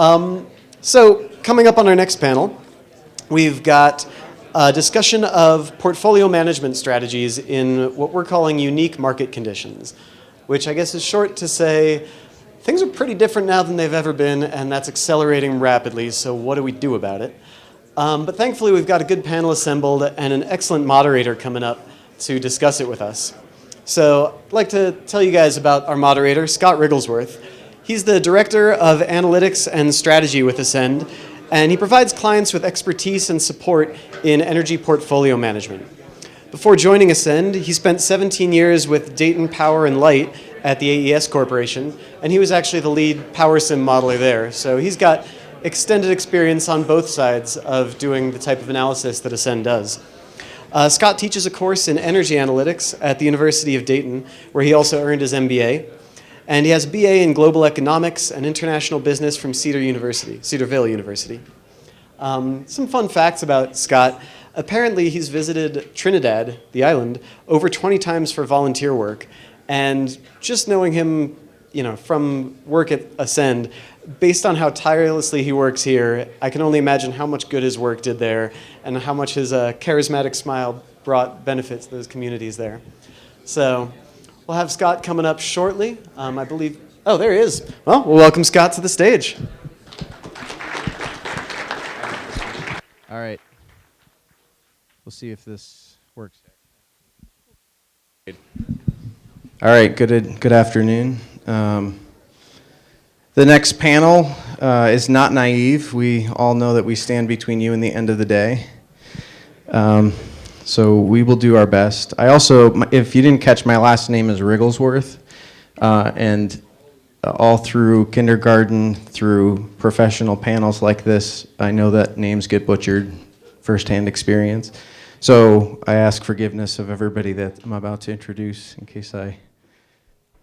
So coming up on our next panel, we've got a discussion of portfolio management strategies in what we're calling unique market conditions, which I guess is short to say things are pretty different now than they've ever been, and that's accelerating rapidly, so what do we do about it? But thankfully, we've got a good panel assembled and an excellent moderator coming up to discuss it with us. So I'd like to tell you guys about our moderator, Scott Wrigglesworth. He's the Director of Analytics and Strategy with Ascend, and he provides clients with expertise and support in energy portfolio management. Before joining Ascend, he spent 17 years with Dayton Power and Light at the AES Corporation, and he was actually the lead power sim modeler there. So he's got extended experience on both sides of doing the type of analysis that Ascend does. Scott teaches a course in energy analytics at the University of Dayton, where he also earned his MBA. And he has a BA in global economics and international business from Cedarville University. Some fun facts about Scott. Apparently, he's visited Trinidad, the island, over 20 times for volunteer work. And just knowing him, from work at Ascend, based on how tirelessly he works here, I can only imagine how much good his work did there and how much his charismatic smile brought benefits to those communities there. So we'll have Scott coming up shortly. I believe, oh, there he is. Well, we'll welcome Scott to the stage. All right. We'll see if this works. All right, good afternoon. The next panel is not naive. We all know that we stand between you and the end of the day. So we will do our best. I also, if you didn't catch, my last name is Wrigglesworth, and all through kindergarten, through professional panels like this, I know that names get butchered, firsthand experience. So I ask forgiveness of everybody that I'm about to introduce in case I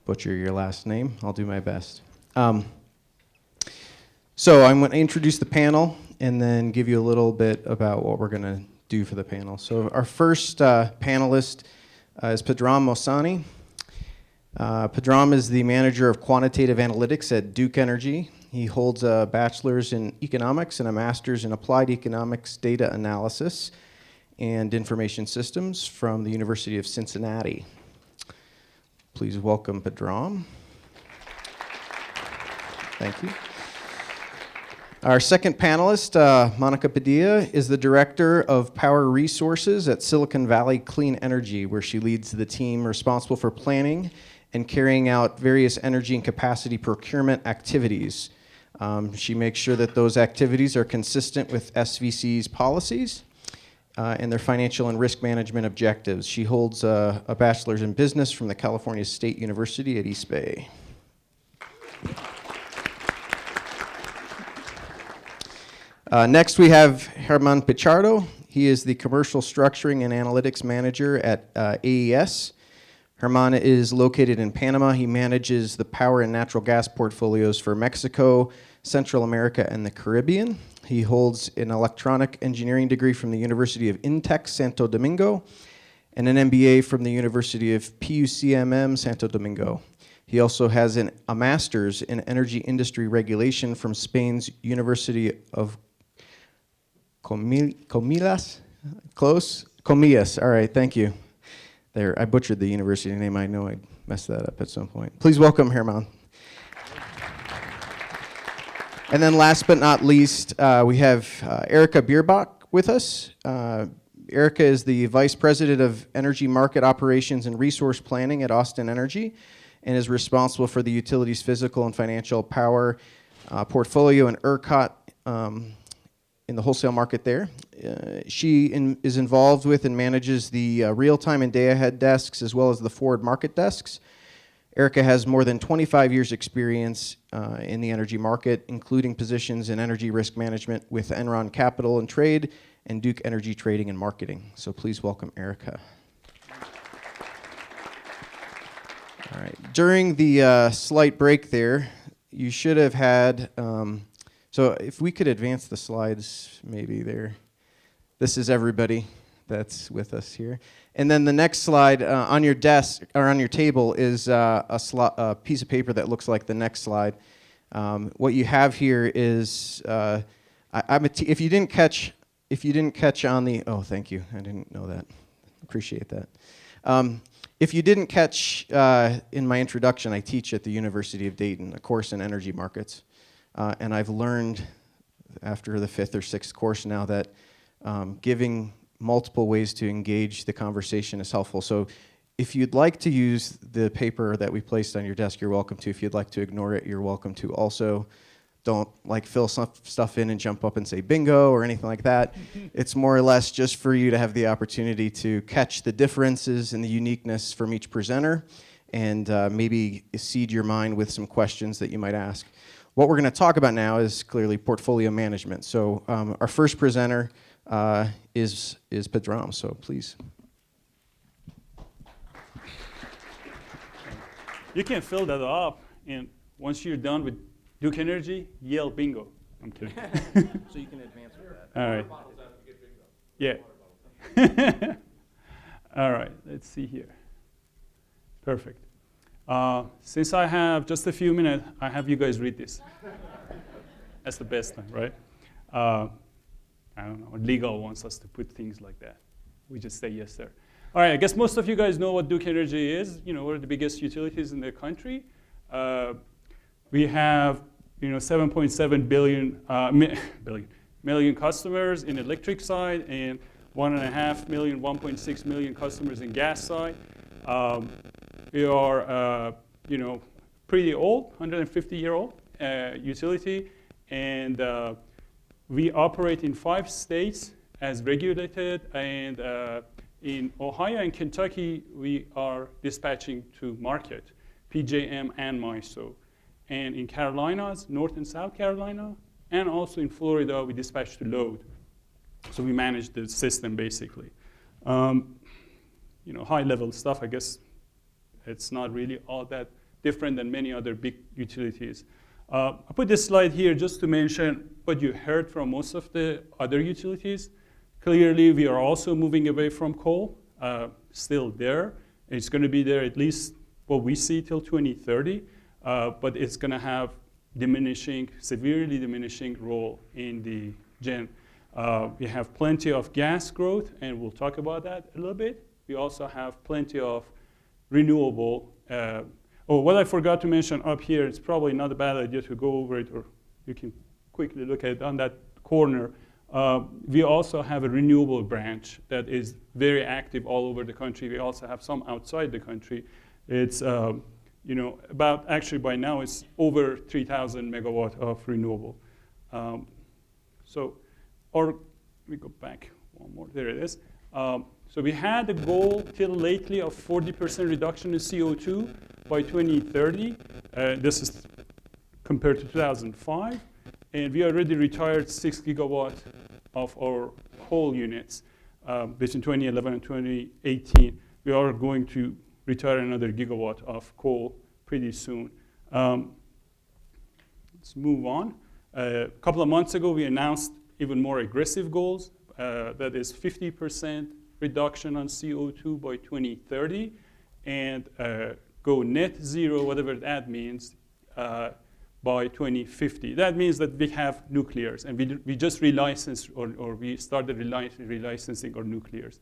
butcher your last name. I'll do my best. So I'm going to introduce the panel and then give you a little bit about what we're going to do for the panel. So our first panelist is Pedram Mohseni. Pedram is the manager of quantitative analytics at Duke Energy. He holds a bachelor's in economics and a master's in applied economics data analysis and information systems from the University of Cincinnati. Please welcome Pedram. Thank you. Our second panelist, Monica Padilla, is the Director of Power Resources at Silicon Valley Clean Energy, where she leads the team responsible for planning and carrying out various energy and capacity procurement activities. She makes sure that those activities are consistent with SVC's policies and their financial and risk management objectives. She holds a bachelor's in business from the California State University at East Bay. Next, we have Herman Pichardo. He is the Commercial Structuring and Analytics Manager at AES. Herman is located in Panama. He manages the power and natural gas portfolios for Mexico, Central America, and the Caribbean. He holds an electronic engineering degree from the University of Intex, Santo Domingo, and an MBA from the University of PUCMM, Santo Domingo. He also has a master's in energy industry regulation from Spain's University of Comillas? Close? Comillas. All right, thank you. There, I butchered the university name. I know I messed that up at some point. Please welcome Herman. And then last but not least, we have Erika Bierschbach with us. Erika is the Vice President of Energy Market Operations and Resource Planning at Austin Energy and is responsible for the utility's physical and financial power portfolio and ERCOT in the wholesale market there. She is involved with and manages the real-time and day-ahead desks as well as the forward market desks. Erika has more than 25 years experience in the energy market, including positions in energy risk management with Enron Capital and Trade and Duke Energy Trading and Marketing. So please welcome Erika. All right. During the slight break there, you should have had, so if we could advance the slides maybe there. This is everybody that's with us here. And then the next slide on your desk or on your table is a piece of paper that looks like the next slide. What you have here is if you didn't catch on the thank you, I didn't know that. Appreciate that. If you didn't catch in my introduction, I teach at the University of Dayton, a course in energy markets, and I've learned after the 5th or 6th course now that giving multiple ways to engage the conversation is helpful. So if you'd like to use the paper that we placed on your desk, you're welcome to. If you'd like to ignore it, you're welcome to also. Don't fill some stuff in and jump up and say bingo or anything like that. It's more or less just for you to have the opportunity to catch the differences and the uniqueness from each presenter and maybe seed your mind with some questions that you might ask. What we're going to talk about now is clearly portfolio management. So our first presenter is Pedram, so please. You can fill that up, and once you're done with Duke Energy, yell bingo. I'm kidding. So you can advance with that. All right. Yeah. All right, let's see here. Perfect. Since I have just a few minutes, I have you guys read this. That's the best time, right? I don't know, legal wants us to put things like that. We just say yes, sir. All right, I guess most of you guys know what Duke Energy is. You know, we're the biggest utilities in the country. We have 7.7 million customers in electric side and 1.5 million, 1.6 million customers in gas side. We are pretty old, 150-year-old utility, and we operate in 5 states as regulated, and in Ohio and Kentucky we are dispatching to market, PJM and MISO. And in Carolinas, North and South Carolina, and also in Florida, we dispatch to load. So we manage the system, basically. High-level stuff, I guess it's not really all that different than many other big utilities. I put this slide here just to mention what you heard from most of the other utilities. Clearly, we are also moving away from coal, still there. It's going to be there at least what we see till 2030. But it's going to have severely diminishing role in the gen. We have plenty of gas growth, and we'll talk about that a little bit. We also have plenty of renewable. What I forgot to mention up here, it's probably not a bad idea to go over it, or you can quickly look at it on that corner. We also have a renewable branch that is very active all over the country. We also have some outside the country. It's actually by now it's over 3,000 megawatt of renewable. Let me go back one more, there it is. So we had a goal till lately of 40% reduction in CO2 by 2030. This is compared to 2005. And we already retired 6 gigawatt of our coal units between 2011 and 2018. We are going to retire another gigawatt of coal pretty soon. Let's move on. A couple of months ago, we announced even more aggressive goals. That is 50% reduction on CO2 by 2030, and go net zero, whatever that means, by 2050. That means that we have nuclears, and we just relicensed, or we started relicensing our nuclears.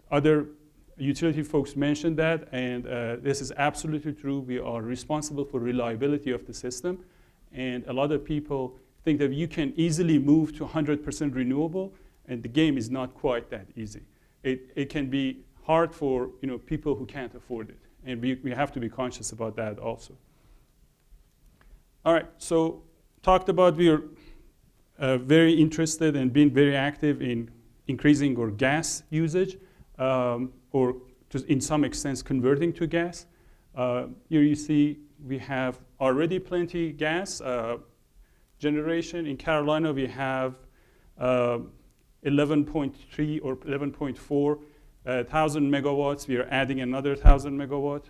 Other utility folks mentioned that, and this is absolutely true. We are responsible for reliability of the system, and a lot of people think that you can easily move to 100% renewable, and the game is not quite that easy. It can be hard for people who can't afford it, and we have to be conscious about that also. All right, so talked about we are very interested and being very active in increasing our gas usage, or to, in some extent, converting to gas. Here you see we have already plenty gas generation. In Carolina, we have 11.3 or 11.4 thousand megawatts. We are adding another 1,000 megawatt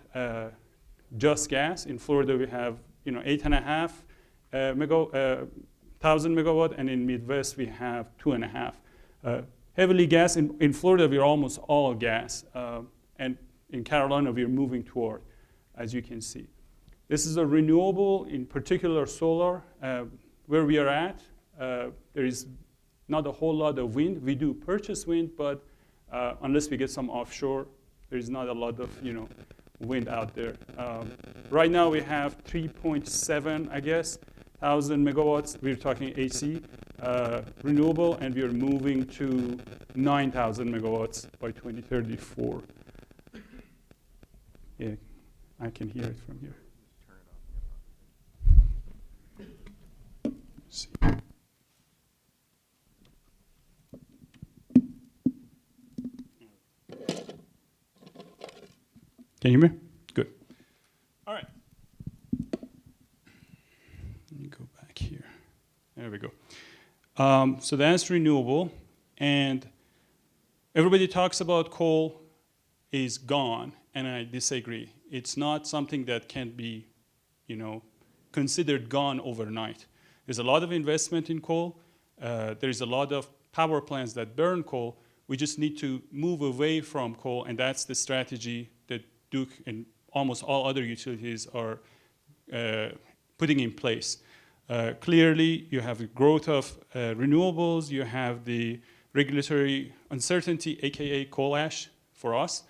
just gas. In Florida, we have 8.5 thousand megawatt, and in Midwest we have 2.5. Heavily gas. In Florida, we're almost all gas, and in Carolina, we're moving toward, as you can see. This is a renewable, in particular solar. Where we are at, there is not a whole lot of wind. We do purchase wind, but unless we get some offshore, there is not a lot of wind out there. Right now we have 3.7, I guess, thousand megawatts. We're talking AC renewable, and we are moving to 9,000 megawatts by 2034. Yeah, I can hear it from here. See. Can you hear me? Good. All right. Let me go back here. There we go. So that's renewable, and everybody talks about coal is gone, and I disagree. It's not something that can be, considered gone overnight. There's a lot of investment in coal. There's a lot of power plants that burn coal. We just need to move away from coal, and that's the strategy that Duke and almost all other utilities are putting in place. Clearly, you have the growth of renewables, you have the regulatory uncertainty, AKA coal ash for us,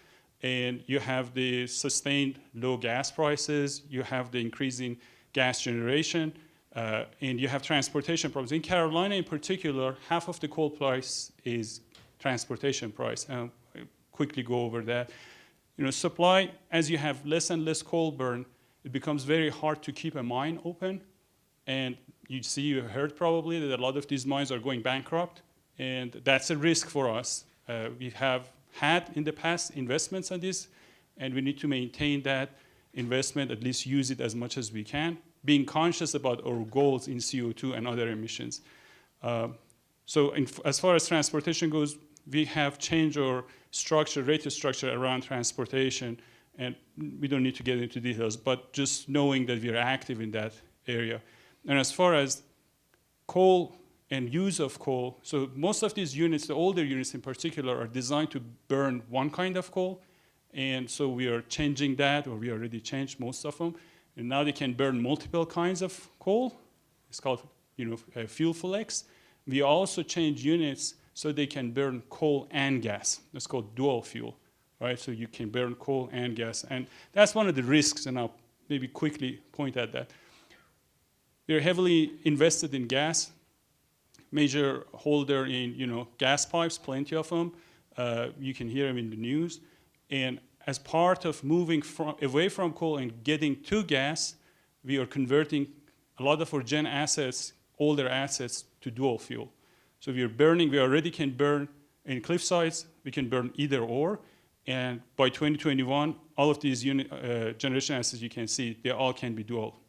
and you have the sustained low gas prices, you have the increasing gas generation, and you have transportation problems. In Carolina in particular, half of the coal price is transportation price. I'll quickly go over that. Supply, as you have less and less coal burn, it becomes very hard to keep a mine open. And you heard probably that a lot of these mines are going bankrupt, and that's a risk for us. We have had in the past investments on this, and we need to maintain that investment, at least use it as much as we can, being conscious about our goals in CO2 and other emissions. As far as transportation goes, we have changed our rate structure around transportation, and we don't need to get into details, but just knowing that we are active in that area. And as far as coal and use of coal, so most of these units, the older units in particular, are designed to burn one kind of coal, and so we are changing that, or we already changed most of them, and now they can burn multiple kinds of coal. It's called fuel flex. We also change units so they can burn coal and gas. That's called dual fuel, right? So you can burn coal and gas. And that's one of the risks, and I'll maybe quickly point at that. We're heavily invested in gas, major holder in gas pipes, plenty of them. You can hear them in the news. And as part of moving away from coal and getting to gas, we are converting a lot of our gen assets, older assets, to dual fuel. So we already can burn in cliff sites, we can burn either or, and by 2021, all of these generation assets you can see, they all can be dual.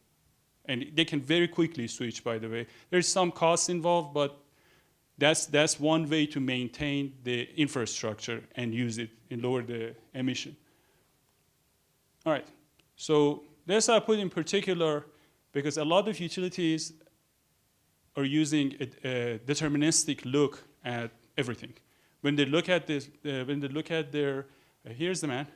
And they can very quickly switch, by the way. There's some costs involved, but that's one way to maintain the infrastructure and use it and lower the emission. All right, so this I put in particular because a lot of utilities are using a deterministic look at everything. When they look at this, when they look at their, here's the man.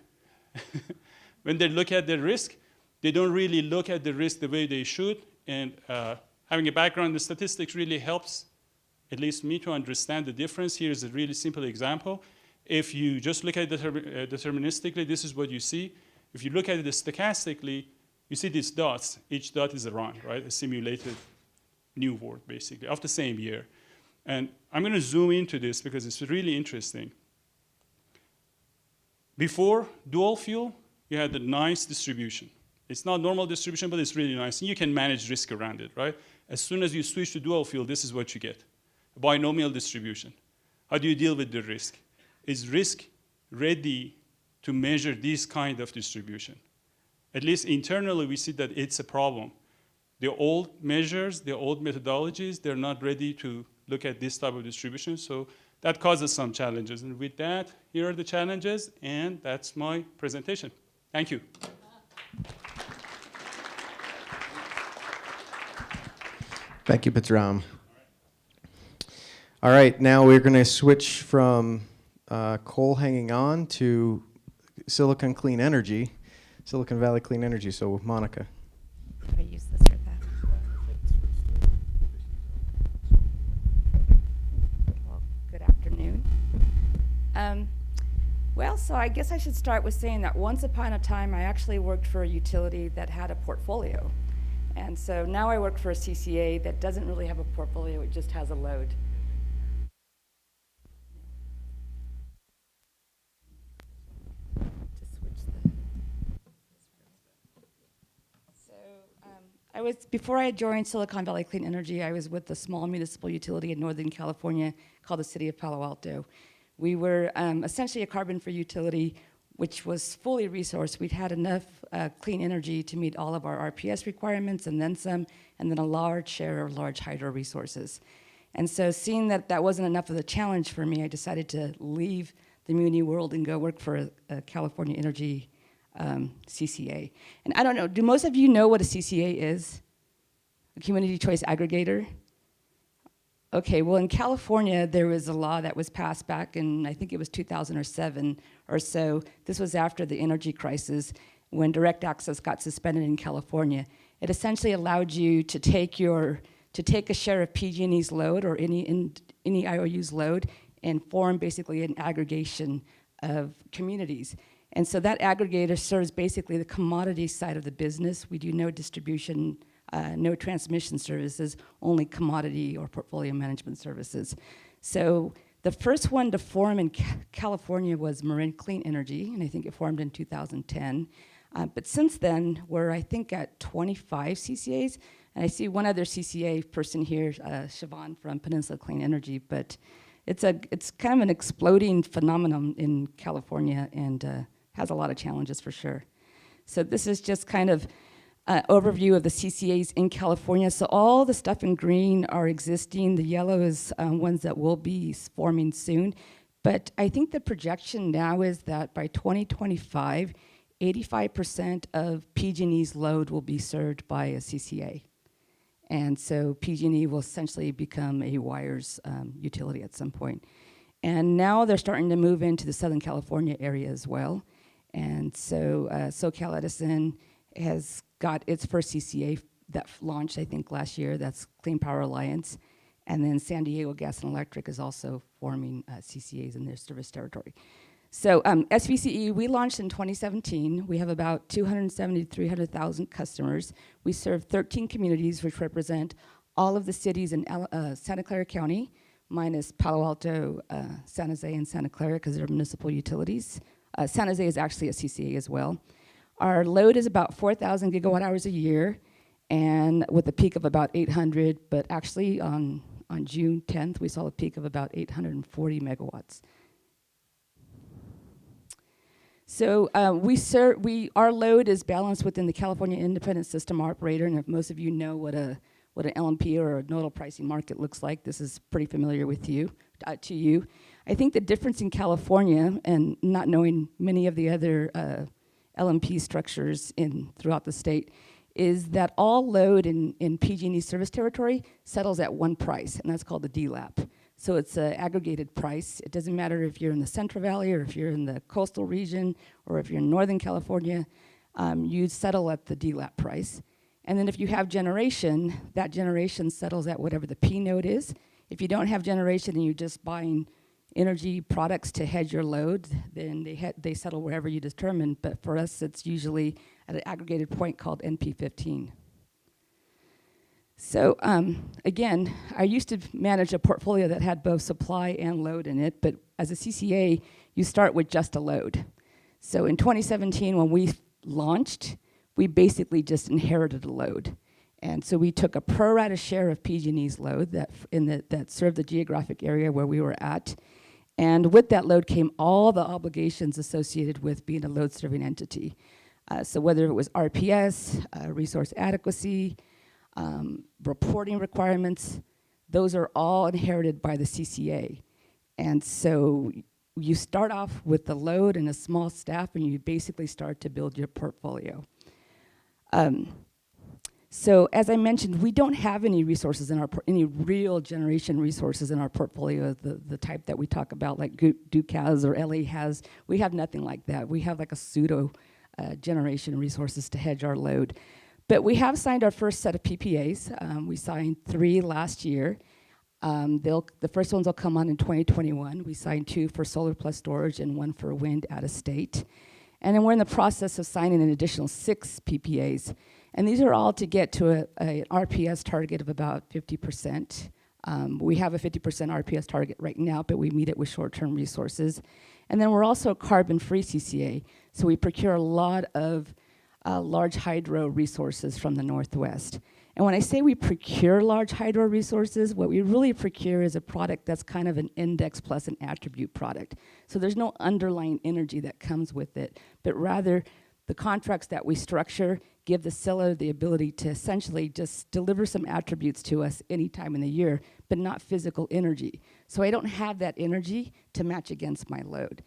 When they look at their risk, they don't really look at the risk the way they should. And having a background in statistics really helps, at least me, to understand the difference. Here's a really simple example. If you just look at it deterministically, this is what you see. If you look at it stochastically, you see these dots. Each dot is a run, right? A simulated new world, basically, of the same year. And I'm going to zoom into this because it's really interesting. Before dual fuel, you had a nice distribution. It's not normal distribution, but it's really nice. And you can manage risk around it, right? As soon as you switch to dual fuel, this is what you get. A binomial distribution. How do you deal with the risk? Is risk ready to measure this kind of distribution? At least internally, we see that it's a problem. The old measures, the old methodologies, they're not ready to look at this type of distribution, so that causes some challenges. And with that, here are the challenges, and that's my presentation. Thank you. Thank you, Pedram. All right, now we're going to switch from coal hanging on to Silicon Valley Clean Energy. So, Monica. So I guess I should start with saying that once upon a time, I actually worked for a utility that had a portfolio. And so now I work for a CCA that doesn't really have a portfolio, it just has a load. Before I joined Silicon Valley Clean Energy, I was with a small municipal utility in Northern California called the City of Palo Alto. We were essentially a carbon-free utility, which was fully resourced. We'd had enough clean energy to meet all of our RPS requirements and then some, and then a large share of large hydro resources. And so seeing that that wasn't enough of a challenge for me, I decided to leave the muni world and go work for a California Energy CCA. And I don't know, do most of you know what a CCA is? A community choice aggregator? Okay, well in California, there was a law that was passed back in, I think it was 2007 or so. This was after the energy crisis when direct access got suspended in California. It essentially allowed you to take a share of PG&E's load or any IOU's load and form basically an aggregation of communities. And so that aggregator serves basically the commodity side of the business. We do no distribution, no transmission services, only commodity or portfolio management services. So the first one to form in California was Marin Clean Energy, and I think it formed in 2010. But since then, we're, I think, at 25 CCAs, and I see one other CCA person here, Siobhan from Peninsula Clean Energy, but it's kind of an exploding phenomenon in California and has a lot of challenges for sure. So this is just kind of overview of the CCAs in California. So all the stuff in green are existing. The yellow is ones that will be forming soon. But I think the projection now is that by 2025, 85% of PG&E's load will be served by a CCA. And so PG&E will essentially become a wires utility at some point. And now they're starting to move into the Southern California area as well. And so SoCal Edison has got its first CCA that launched, I think, last year. That's Clean Power Alliance. And then San Diego Gas and Electric is also forming CCAs in their service territory. So SVCE, we launched in 2017. We have about 270 to 300,000 customers. We serve 13 communities, which represent all of the cities in Santa Clara County, minus Palo Alto, San Jose, and Santa Clara, because they're municipal utilities. San Jose is actually a CCA as well. Our load is about 4,000 gigawatt hours a year, and with a peak of about 800, but actually on June 10th, we saw a peak of about 840 megawatts. So our load is balanced within the California Independent System Operator, and if most of you know what an LMP or a nodal pricing market looks like, this is pretty familiar with you, to you. I think the difference in California, and not knowing many of the other LMP structures throughout the state, is that all load in PG&E service territory settles at one price, and that's called the DLAP. So it's an aggregated price. It doesn't matter if you're in the Central Valley or if you're in the coastal region or if you're in Northern California, you settle at the DLAP price. And then if you have generation, that generation settles at whatever the P node is. If you don't have generation and you're just buying energy products to hedge your load, then they settle wherever you determine. But for us, it's usually at an aggregated point called NP15. So again, I used to manage a portfolio that had both supply and load in it, but as a CCA, you start with just a load. So in 2017, when we launched, we basically just inherited a load. And so we took a pro rata share of PG&E's load that served the geographic area where we were at. And with that load came all the obligations associated with being a load serving entity. So whether it was RPS, resource adequacy, reporting requirements, those are all inherited by the CCA. And so you start off with the load and a small staff, and you basically start to build your portfolio. So as I mentioned, we don't have any resources in any real generation resources in our portfolio, the type that we talk about, like Duke has or LA has. We have nothing like that. We have like a pseudo generation resources to hedge our load. But we have signed our first set of PPAs. We signed 3 last year. The first ones will come on in 2021. We signed 2 for solar plus storage and 1 for wind out of state. And then we're in the process of signing an additional 6 PPAs. And these are all to get to an RPS target of about 50%. We have a 50% RPS target right now, but we meet it with short-term resources. And then we're also a carbon-free CCA. So we procure a lot of large hydro resources from the Northwest. And when I say we procure large hydro resources, what we really procure is a product that's kind of an index plus an attribute product. So there's no underlying energy that comes with it, but rather the contracts that we structure give the seller the ability to essentially just deliver some attributes to us any time in the year, but not physical energy. So I don't have that energy to match against my load.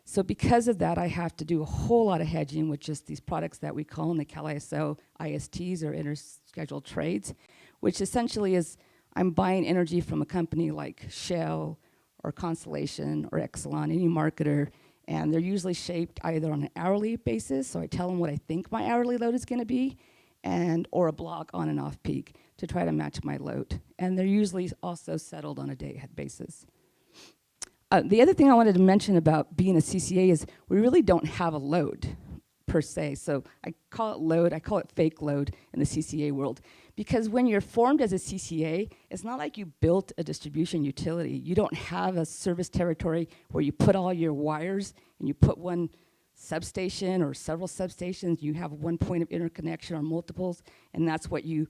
So because of that, I have to do a whole lot of hedging with just these products that we call in the CalISO ISTs, or interscheduled trades, which essentially is I'm buying energy from a company like Shell or Constellation or Exelon, any marketer, and they're usually shaped either on an hourly basis, so I tell them what I think my hourly load is going to be, or a block on and off peak to try to match my load. And they're usually also settled on a day-ahead basis. The other thing I wanted to mention about being a CCA is we really don't have a load per se. So I call it load, I call it fake load in the CCA world. Because when you're formed as a CCA, it's not like you built a distribution utility. You don't have a service territory where you put all your wires and you put one substation or several substations, you have one point of interconnection or multiples, and that's what you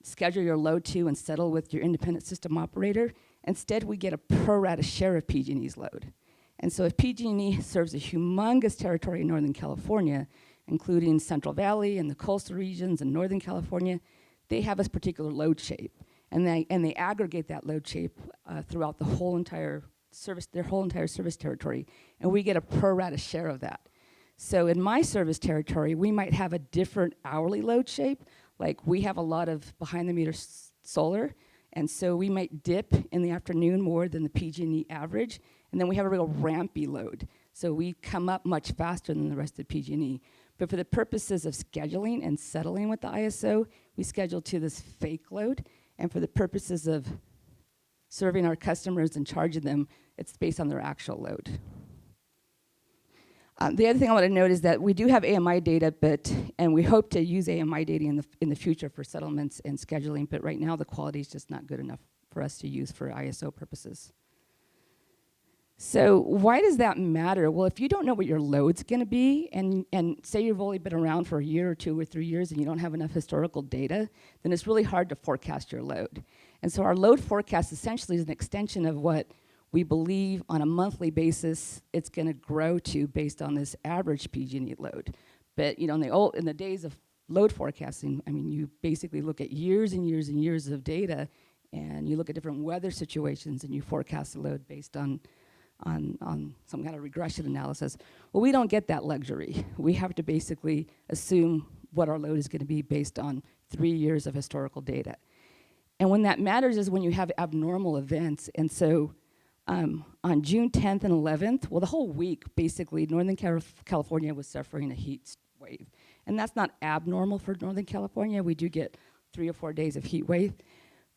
schedule your load to and settle with your independent system operator. Instead, we get a pro rata share of PG&E's load. And so if PG&E serves a humongous territory in Northern California, including Central Valley and the coastal regions in Northern California, they have a particular load shape. And they aggregate that load shape throughout the whole entire service, their whole entire service territory. And we get a pro rata share of that. So in my service territory, we might have a different hourly load shape. Like we have a lot of behind the meter solar, and so we might dip in the afternoon more than the PG&E average, and then we have a real rampy load. So we come up much faster than the rest of PG&E. But for the purposes of scheduling and settling with the ISO, we schedule to this fake load, and for the purposes of serving our customers and charging them, it's based on their actual load. The other thing I want to note is that we do have AMI data, and we hope to use AMI data in the future for settlements and scheduling, but right now the quality is just not good enough for us to use for ISO purposes. So why does that matter? Well, if you don't know what your load's going to be, and say you've only been around for a year or 2 or 3 years and you don't have enough historical data, then it's really hard to forecast your load. And so our load forecast essentially is an extension of what we believe on a monthly basis it's going to grow to based on this average PG&E load. But you know, in the days of load forecasting, I mean, you basically look at years and years and years of data, and you look at different weather situations, and you forecast the load based on some kind of regression analysis. Well, we don't get that luxury. We have to basically assume what our load is going to be based on 3 years of historical data. And when that matters is when you have abnormal events. And so on June 10th and 11th, well, the whole week, basically, Northern California was suffering a heat wave. And that's not abnormal for Northern California. We do get 3 or 4 days of heat wave.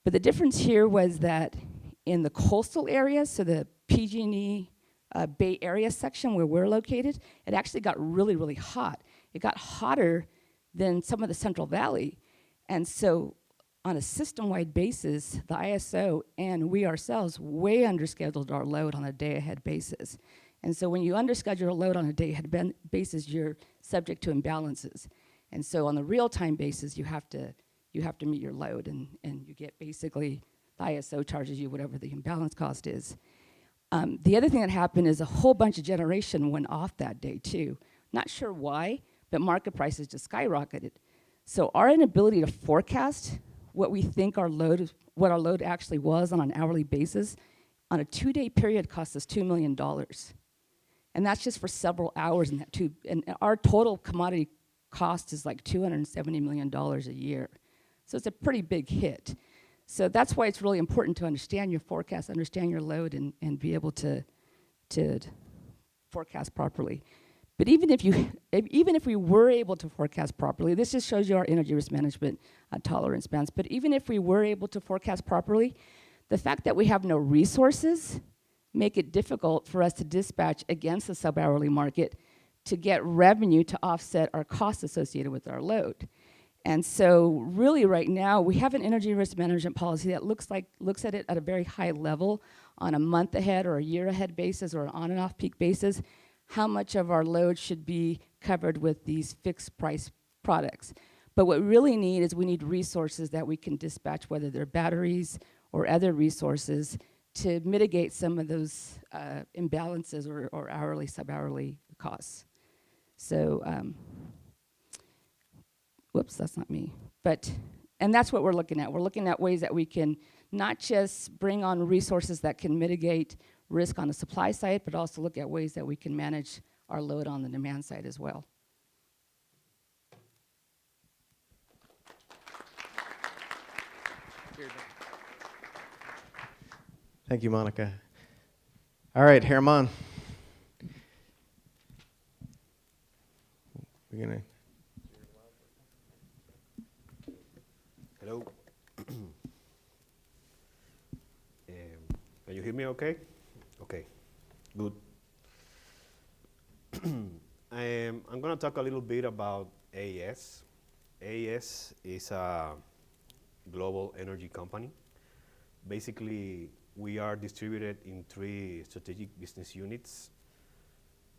But the difference here was that in the coastal areas, so the PG&E Bay Area section where we're located, it actually got really, really hot. It got hotter than some of the Central Valley. And so on a system-wide basis, the ISO and we ourselves way underscheduled our load on a day-ahead basis. And so when you underschedule a load on a day-ahead basis, you're subject to imbalances. And so on the real-time basis, you have to meet your load, and you get basically, the ISO charges you whatever the imbalance cost is. The other thing that happened is a whole bunch of generation went off that day too. Not sure why, but market prices just skyrocketed. So our inability to forecast what we think what our load actually was on an hourly basis, on a 2-day period cost us $2 million. And that's just for several hours in that and our total commodity cost is like $270 million a year. So it's a pretty big hit. So that's why it's really important to understand your forecast, understand your load, and be able to forecast properly. But even if we were able to forecast properly, this just shows you our energy risk management tolerance bands. But even if we were able to forecast properly, The fact that we have no resources make it difficult for us to dispatch against the sub-hourly market to get revenue to offset our costs associated with our load. And so really right now, we have an energy risk management policy that looks at it at a very high level on a month ahead or a year ahead basis or an on and off peak basis, how much of our load should be covered with these fixed price products. But what we really need is we need resources that we can dispatch, whether they're batteries or other resources, to mitigate some of those imbalances or hourly, sub-hourly costs. So, whoops, that's not me. And that's what we're looking at. We're looking at ways that we can not just bring on resources that can mitigate risk on the supply side, but also look at ways that we can manage our load on the demand side as well. Thank you, Monica. All right, Herman. We're gonna. Hello. Can you hear me okay? Okay, good. I'm going to talk a little bit about AES. AES is a global energy company. Basically, we are distributed in 3 strategic business units.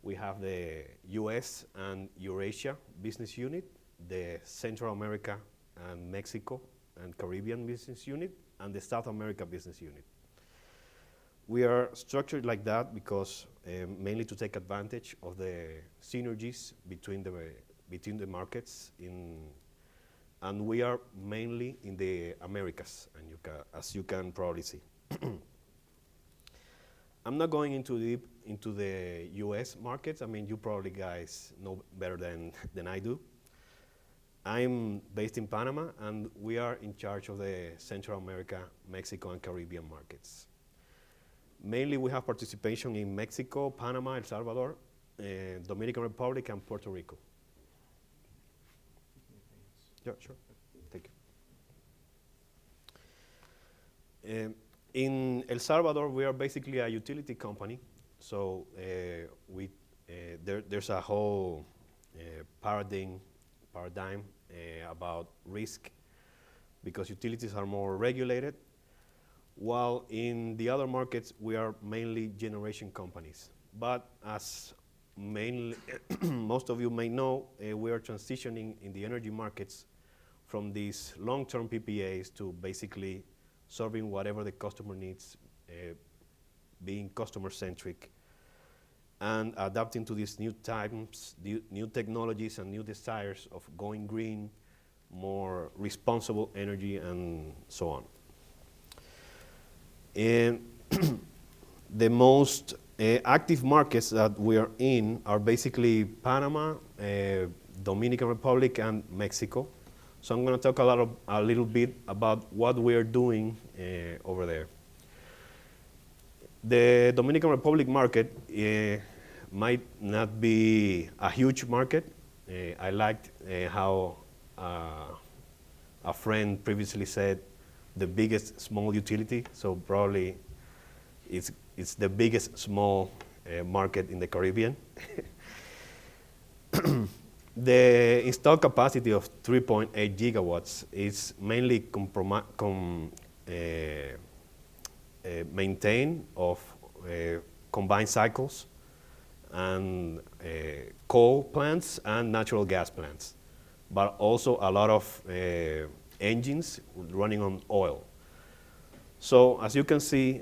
We have the US and Eurasia business unit, the Central America and Mexico and Caribbean business unit, and the South America business unit. We are structured like that because mainly to take advantage of the synergies between the markets and we are mainly in the Americas, and as you can probably see. I'm not going into deep into the US markets. I mean, you probably guys know better than I do. I'm based in Panama, and we are in charge of the Central America, Mexico, and Caribbean markets. Mainly, we have participation in Mexico, Panama, El Salvador, Dominican Republic, and Puerto Rico. Yeah, sure. Thank you. In El Salvador, we are basically a utility company. So there's a whole paradigm about risk because utilities are more regulated, while in the other markets, we are mainly generation companies. But as most of you may know, we are transitioning in the energy markets from these long-term PPAs to basically serving whatever the customer needs, being customer-centric, and adapting to these new times, new technologies, and new desires of going green, more responsible energy, and so on. And the most active markets that we are in are basically Panama, Dominican Republic, and Mexico. So I'm going to talk a little bit about what we are doing over there. The Dominican Republic market might not be a huge market. I liked how a friend previously said the biggest small utility, so probably it's the biggest small market in the Caribbean. The installed capacity of 3.8 gigawatts is mainly maintained of combined cycles and coal plants and natural gas plants, but also a lot of engines running on oil. So as you can see,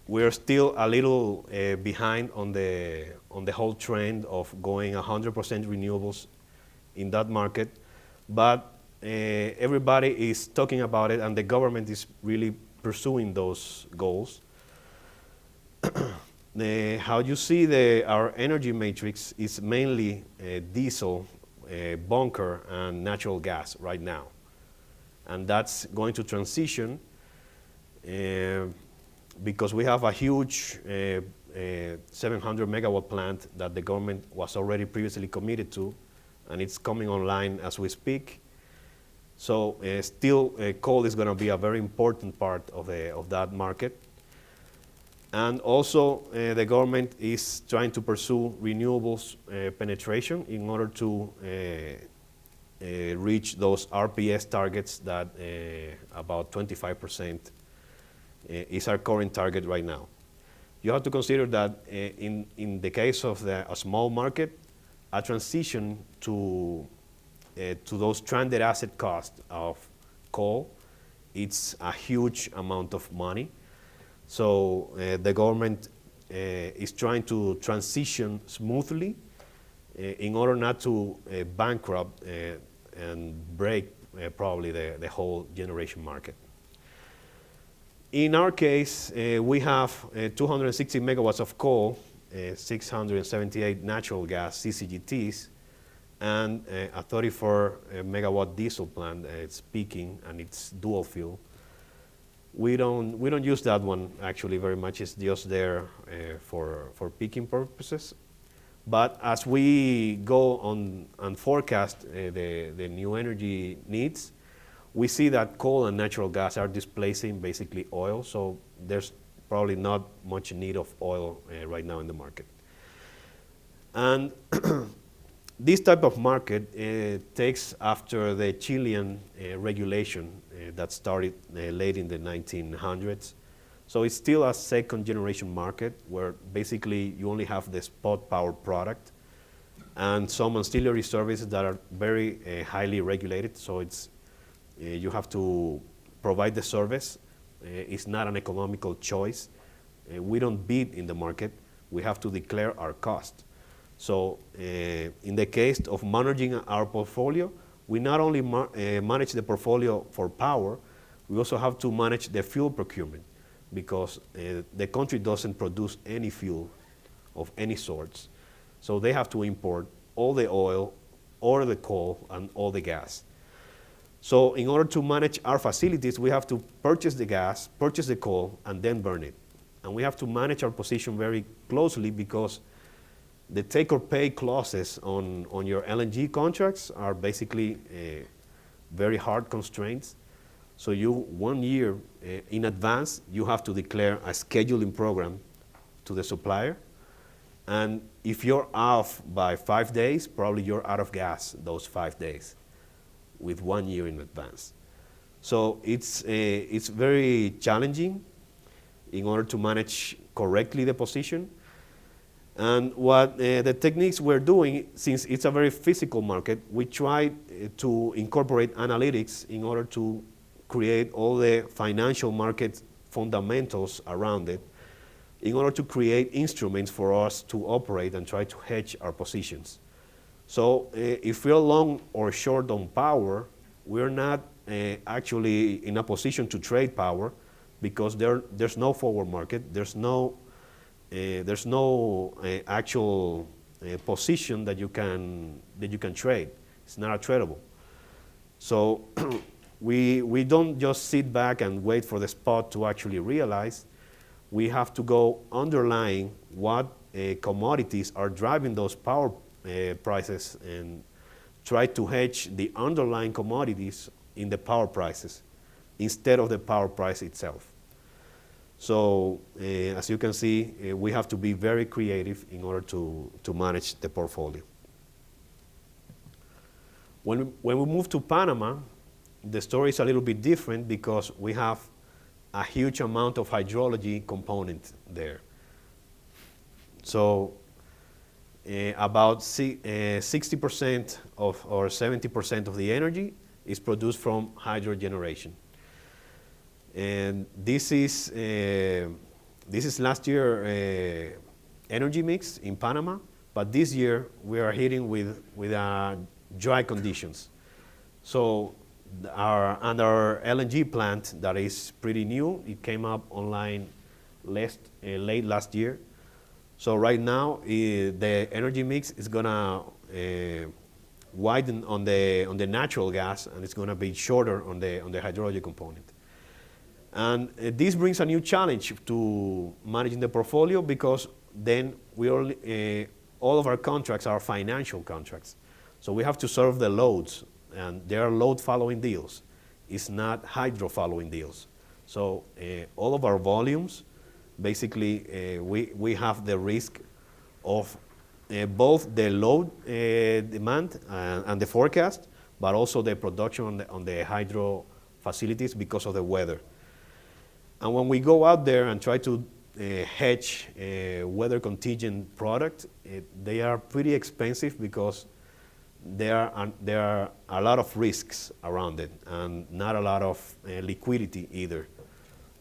we're still a little behind on the whole trend of going 100% renewables in that market, but everybody is talking about it, and the government is really pursuing those goals. How you see our energy matrix is mainly diesel, bunker, and natural gas right now, and that's going to transition because we have a huge 700 megawatt plant that the government was already previously committed to, and it's coming online as we speak. So still, coal is going to be a very important part of that market. And also, the government is trying to pursue renewables penetration in order to reach those RPS targets that about 25% is our current target right now. You have to consider that in the case of a small market, a transition to those stranded asset costs of coal, it's a huge amount of money. So the government is trying to transition smoothly in order not to bankrupt and break probably the whole generation market. In our case, we have 260 megawatts of coal, 678 natural gas CCGTs, and a 34 megawatt diesel plant. It's peaking and it's dual fuel. We don't use that one actually very much. It's just there for peaking purposes. But as we go on and forecast the new energy needs, we see that coal and natural gas are displacing basically oil. So there's probably not much need of oil right now in the market. And this type of market takes after the Chilean regulation that started late in the 1900s. So it's still a second generation market where basically you only have the spot power product and some ancillary services that are very highly regulated. So it's you have to provide the service. It's not an economical choice. We don't bid in the market. We have to declare our cost. So in the case of managing our portfolio, we not only manage the portfolio for power, we also have to manage the fuel procurement because the country doesn't produce any fuel of any sorts. So they have to import all the oil, or the coal, and all the gas. So in order to manage our facilities, we have to purchase the gas, purchase the coal, and then burn it. And we have to manage our position very closely because the take-or-pay clauses on your LNG contracts are basically very hard constraints. So you, 1 year in advance, you have to declare a scheduling program to the supplier. And if you're off by 5 days, probably you're out of gas those 5 days with 1 year in advance. So it's very challenging in order to manage correctly the position. And what the techniques we're doing, since it's a very physical market, we try to incorporate analytics in order to create all the financial market fundamentals around it, in order to create instruments for us to operate and try to hedge our positions. So if we're long or short on power, we're not actually in a position to trade power because there's no forward market, there's no actual position that you can trade. It's not tradable. So we don't just sit back and wait for the spot to actually realize. We have to go underlying what commodities are driving those power prices and try to hedge the underlying commodities in the power prices instead of the power price itself. So as you can see, we have to be very creative in order to manage the portfolio. When we move to Panama, the story is a little bit different because we have a huge amount of hydrology component there. So about 60% or 70% of the energy is produced from hydro generation. And this is last year energy mix in Panama, but this year we are hitting with dry conditions. So our LNG plant that is pretty new, it came up online late last year. So right now the energy mix is gonna widen on the natural gas, and it's gonna be shorter on the hydrology component. And this brings a new challenge to managing the portfolio because then all of our contracts are financial contracts. So we have to serve the loads and they are load following deals. It's not hydro following deals. So all of our volumes, basically, we have the risk of both the load demand and the forecast, but also the production on the hydro facilities because of the weather. And when we go out there and try to hedge weather contingent product, they are pretty expensive because there are a lot of risks around it and not a lot of liquidity either.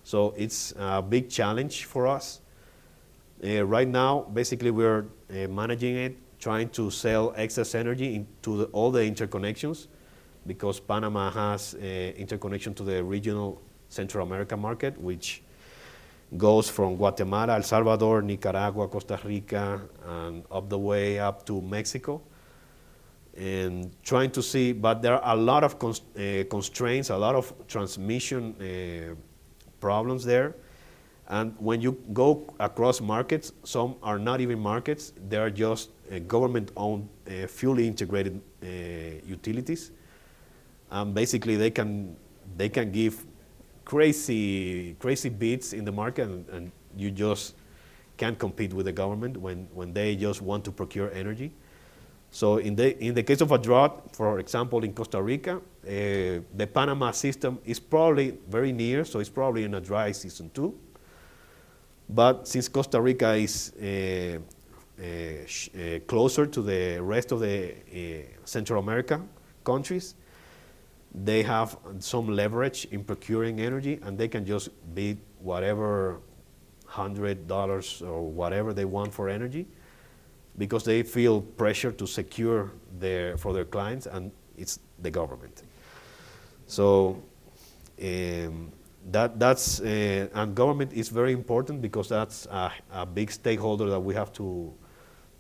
So it's a big challenge for us. Right now, basically, we're managing it, trying to sell excess energy into all the interconnections, because Panama has interconnection to the regional Central America market, which goes from Guatemala, El Salvador, Nicaragua, Costa Rica, and up the way up to Mexico. And trying to see, but there are a lot of constraints, a lot of transmission problems there. And when you go across markets, some are not even markets, they are just government-owned, fully integrated utilities. Basically, they can give crazy bids in the market, and you just can't compete with the government when they just want to procure energy. So in the case of a drought, for example, in Costa Rica, the Panama system is probably very near, so it's probably in a dry season too. But since Costa Rica is closer to the rest of the Central America countries, they have some leverage in procuring energy, and they can just bid whatever $100 or whatever they want for energy, because they feel pressure to secure for their clients, and it's the government. So that's and government is very important, because that's a big stakeholder that we have to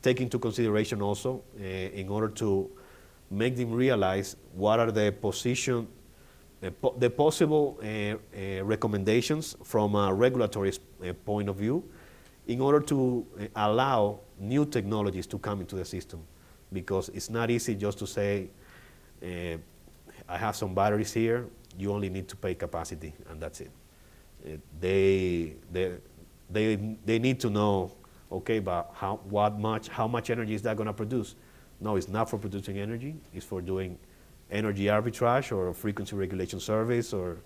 take into consideration also in order to make them realize what are the the possible recommendations from a regulatory point of view, in order to allow new technologies to come into the system. Because it's not easy just to say, I have some batteries here, you only need to pay capacity, and that's it. They need to know, okay, but how much energy is that going to produce? No, it's not for producing energy. It's for doing energy arbitrage or frequency regulation service or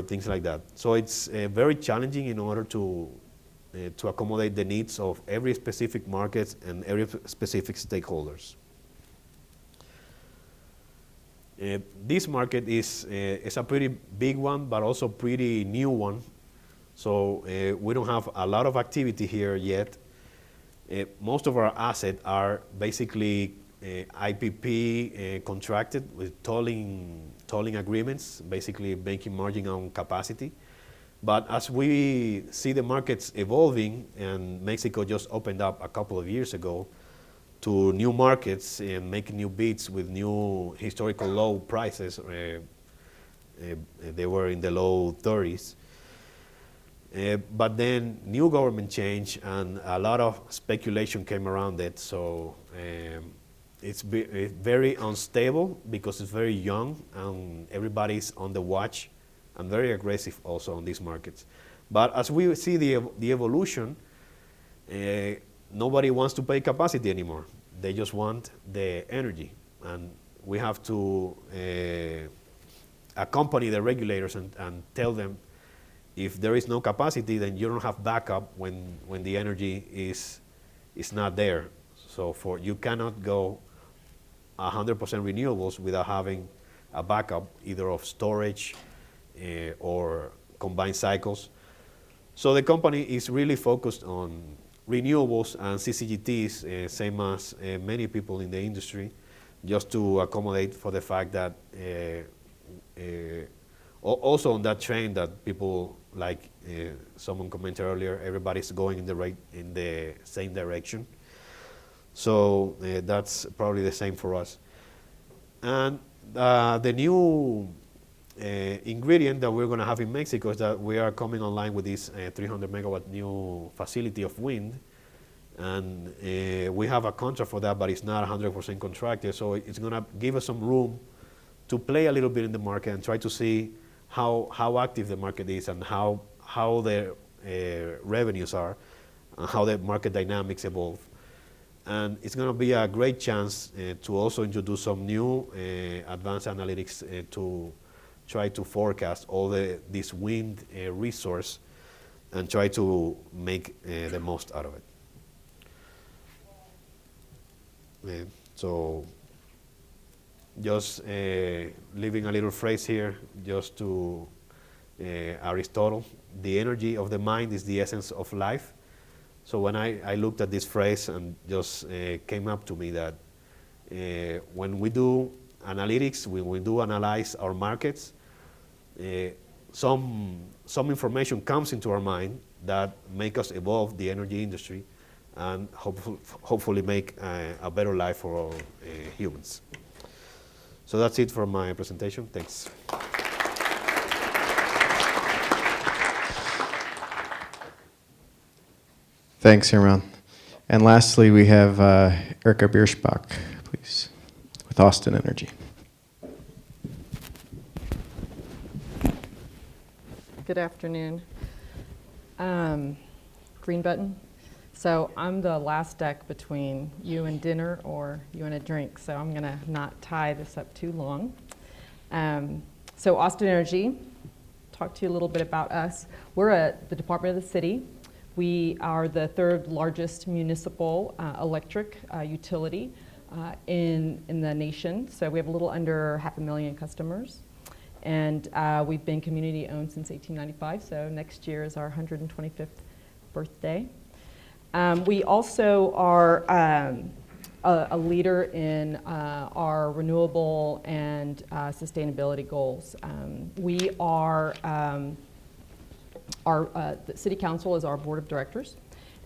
things like that. So it's very challenging in order to accommodate the needs of every specific market and every specific stakeholders. This market is a pretty big one, but also pretty new one. So we don't have a lot of activity here yet. Most of our assets are basically IPP contracted with tolling agreements, basically making margin on capacity. But as we see the markets evolving, and Mexico just opened up a couple of years ago to new markets and making new bids with new historical low prices, they were in the low 30s. But then new government change and a lot of speculation came around it. So it's very unstable because it's very young and everybody's on the watch, and very aggressive also on these markets. But as we see the evolution, nobody wants to pay capacity anymore. They just want the energy. And we have to accompany the regulators and tell them, if there is no capacity, then you don't have backup when the energy is not there. So you cannot go 100% renewables without having a backup, either of storage or combined cycles. So the company is really focused on renewables and CCGTs, same as many people in the industry, just to accommodate for the fact that also on that train that people, like someone commented earlier, everybody's going in the same direction. So that's probably the same for us. And the new ingredient that we're going to have in Mexico is that we are coming online with this 300 megawatt new facility of wind. And we have a contract for that, but it's not 100% contracted. So it's going to give us some room to play a little bit in the market and try to see how active the market is and how the revenues are and how the market dynamics evolve. And it's going to be a great chance to also introduce some new advanced analytics to try to forecast all this wind resource and try to make the most out of it. So just leaving a little phrase here just to Aristotle, the energy of the mind is the essence of life. So when I looked at this phrase and just came up to me that when we do analytics, when we do analyze our markets, some information comes into our mind that make us evolve the energy industry and hopefully make a better life for all humans. So that's it for my presentation. Thanks. Thanks, Herman. And lastly, we have Erika Bierschbach, please, with Austin Energy. Good afternoon. Green button. So I'm the last deck between you and dinner or you and a drink, so I'm going to not tie this up too long. So Austin Energy, talk to you a little bit about us. We're at the Department of the City. We are the third largest municipal electric utility in the nation. So we have a little under 500,000 customers. And we've been community owned since 1895, so next year is our 125th birthday. We also are a leader in our renewable and sustainability goals. We are, the City Council is our board of directors,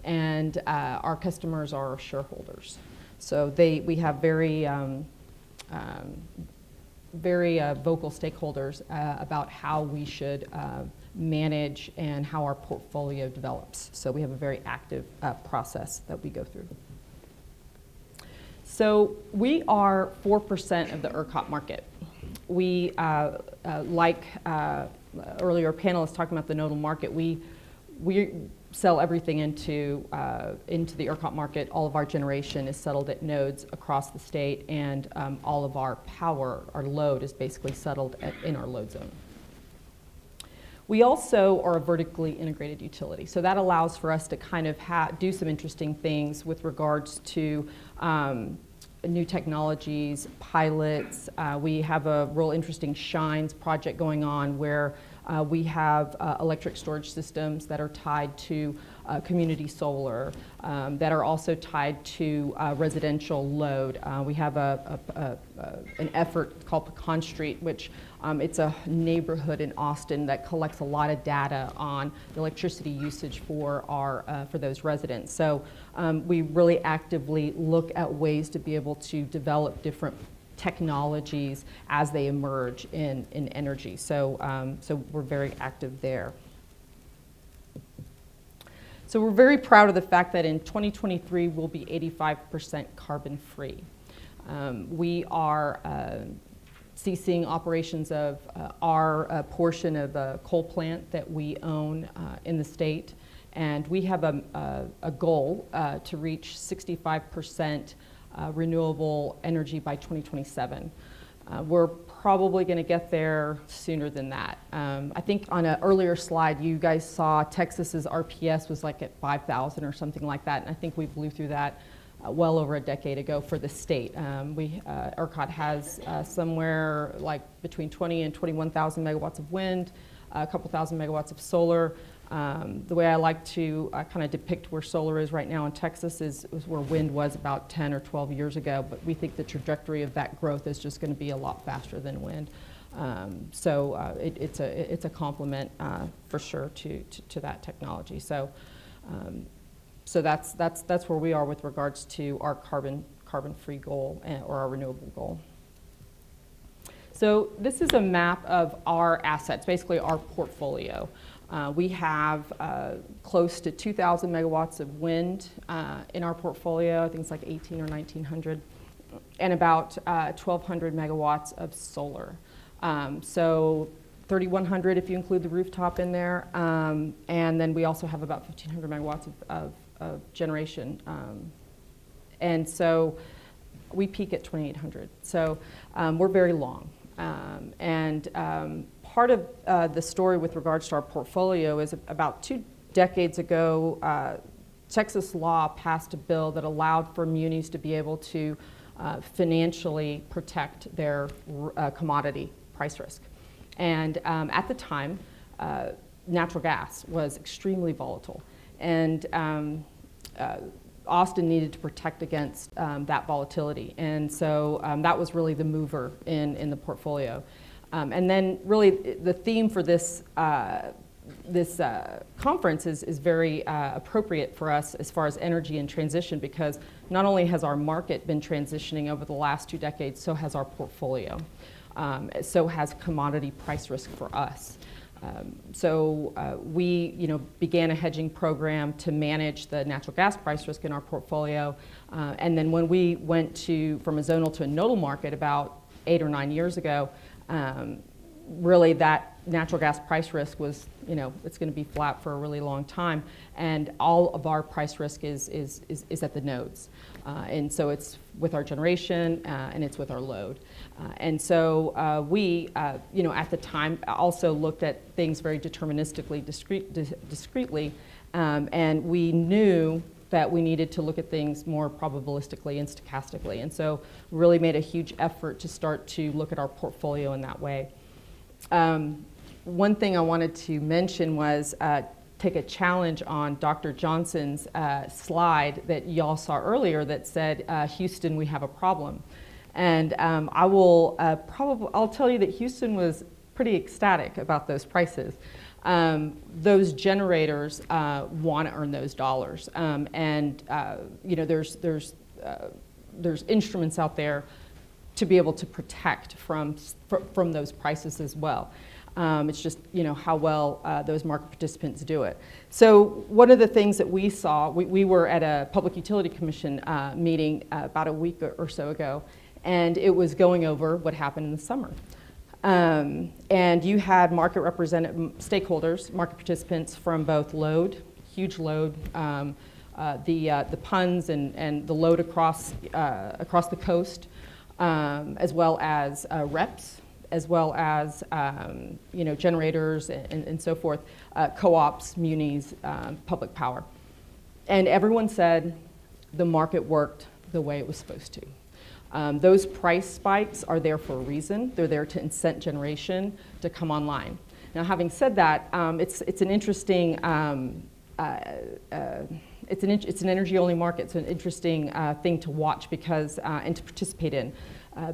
and our customers are our shareholders. So we have very vocal stakeholders about how we should manage and how our portfolio develops. So we have a very active process that we go through. So we are 4% of the ERCOT market. We, like earlier panelists talking about the nodal market, we sell everything into the ERCOT market. All of our generation is settled at nodes across the state, and all of our power, our load, is basically settled in our load zone. We also are a vertically integrated utility, so that allows for us to kind of do some interesting things with regards to new technologies, pilots. We have a real interesting SHINES project going on where we have electric storage systems that are tied to community solar, that are also tied to residential load. We have an effort called Pecan Street, which it's a neighborhood in Austin that collects a lot of data on the electricity usage for those residents. So we really actively look at ways to be able to develop different technologies as they emerge in energy. So we're very active there. So we're very proud of the fact that in 2023 we'll be 85% carbon free. We are ceasing operations of our portion of a coal plant that we own in the state, and we have a goal to reach 65% renewable energy by 2027. We're probably going to get there sooner than that. I think on an earlier slide you guys saw Texas's RPS was like at 5,000 or something like that, and I think we blew through that well over a decade ago for the state. ERCOT has somewhere like between 20 and 21,000 megawatts of wind, a couple thousand megawatts of solar. The way I like to kind of depict where solar is right now in Texas is where wind was about 10 or 12 years ago, but we think the trajectory of that growth is just going to be a lot faster than wind. It's a complement for sure to that technology. So that's where we are with regards to our carbon-free goal or our renewable goal. So this is a map of our assets, basically our portfolio. We have close to 2,000 megawatts of wind in our portfolio. I think it's like 18 or 1,900, and about 1,200 megawatts of solar. So 3,100 if you include the rooftop in there, and then we also have about 1,500 megawatts of generation. And so we peak at 2,800. So we're very long. Part of the story with regards to our portfolio is about 2 decades ago, Texas law passed a bill that allowed for munis to be able to financially protect their commodity price risk. And at the time, natural gas was extremely volatile. And Austin needed to protect against that volatility. And so that was really the mover in the portfolio. And then really the theme for this conference is very appropriate for us as far as energy and transition, because not only has our market been transitioning over the last 2 decades, so has our portfolio. So has commodity price risk for us. We began a hedging program to manage the natural gas price risk in our portfolio. And then when we went from a zonal to a nodal market about 8 or 9 years ago, really that natural gas price risk was, it's going to be flat for a really long time. And all of our price risk is at the nodes. And so it's with our generation and it's with our load. And so we, at the time also looked at things very deterministically, discretely, and we knew that we needed to look at things more probabilistically and stochastically. And so really made a huge effort to start to look at our portfolio in that way. One thing I wanted to mention was take a challenge on Dr. Johnson's slide that y'all saw earlier that said, Houston, we have a problem. And I'll tell you that Houston was pretty ecstatic about those prices. Those generators want to earn those dollars, there's instruments out there to be able to protect from those prices as well. It's just how well those market participants do it. So one of the things that we saw, we were at a Public Utility Commission meeting about a week or so ago, and it was going over what happened in the summer. And you had market stakeholders, market participants from both load, huge load, the puns and the load across the coast, as well as reps, as well as generators and so forth, co-ops, munis, public power. And everyone said the market worked the way it was supposed to. Those price spikes are there for a reason. They're there to incent generation to come online. Now, having said that, it's an interesting, it's an energy-only market. It's an interesting thing to watch because and to participate in,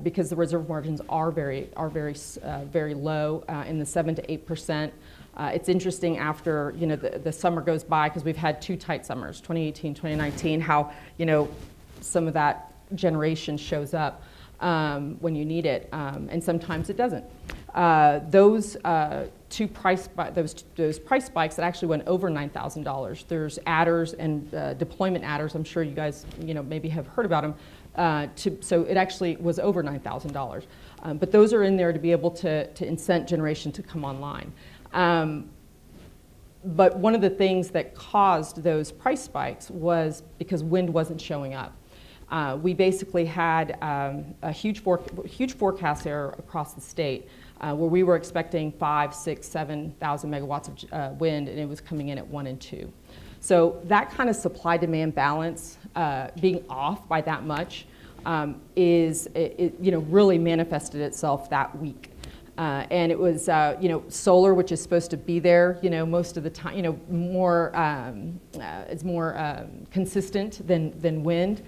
because the reserve margins are very low in the 7 to 8%. It's interesting after the summer goes by, because we've had 2 tight summers, 2018, 2019. How some of that generation shows up when you need it, and sometimes it doesn't. Those price spikes that actually went over $9,000. There's adders and deployment adders. I'm sure you guys maybe have heard about them. So it actually was over $9,000. But those are in there to be able to incent generation to come online. But one of the things that caused those price spikes was because wind wasn't showing up. We basically had a huge forecast error across the state, where we were expecting 5, 6, 7,000 megawatts of wind, and it was coming in at 1 and 2. So that kind of supply-demand balance being off by that much really manifested itself that week. And it was solar, which is supposed to be there most of the time, it's more consistent than wind.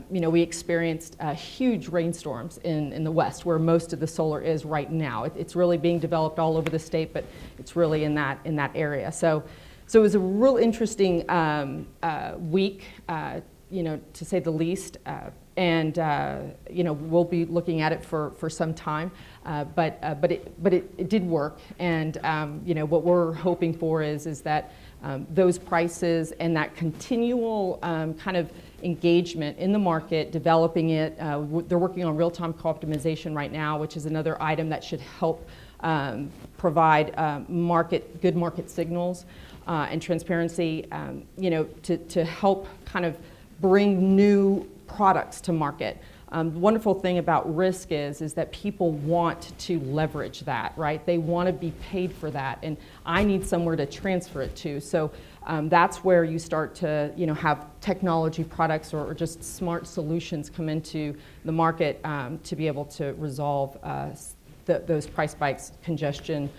We experienced huge rainstorms in the west, where most of the solar is right now. It's really being developed all over the state, but it's really in that area. So it was a real interesting week, to say the least. and we'll be looking at it for some time, but it did work, and what we're hoping for is that those prices and that continual kind of engagement in the market, developing it. They're working on real-time co-optimization right now, which is another item that should help provide good market signals and transparency, to help kind of bring new products to market. The wonderful thing about risk is that people want to leverage that, right? They want to be paid for that, and I need somewhere to transfer it to. So that's where you start to, have technology products or just smart solutions come into the market to be able to resolve those price spikes, congestion,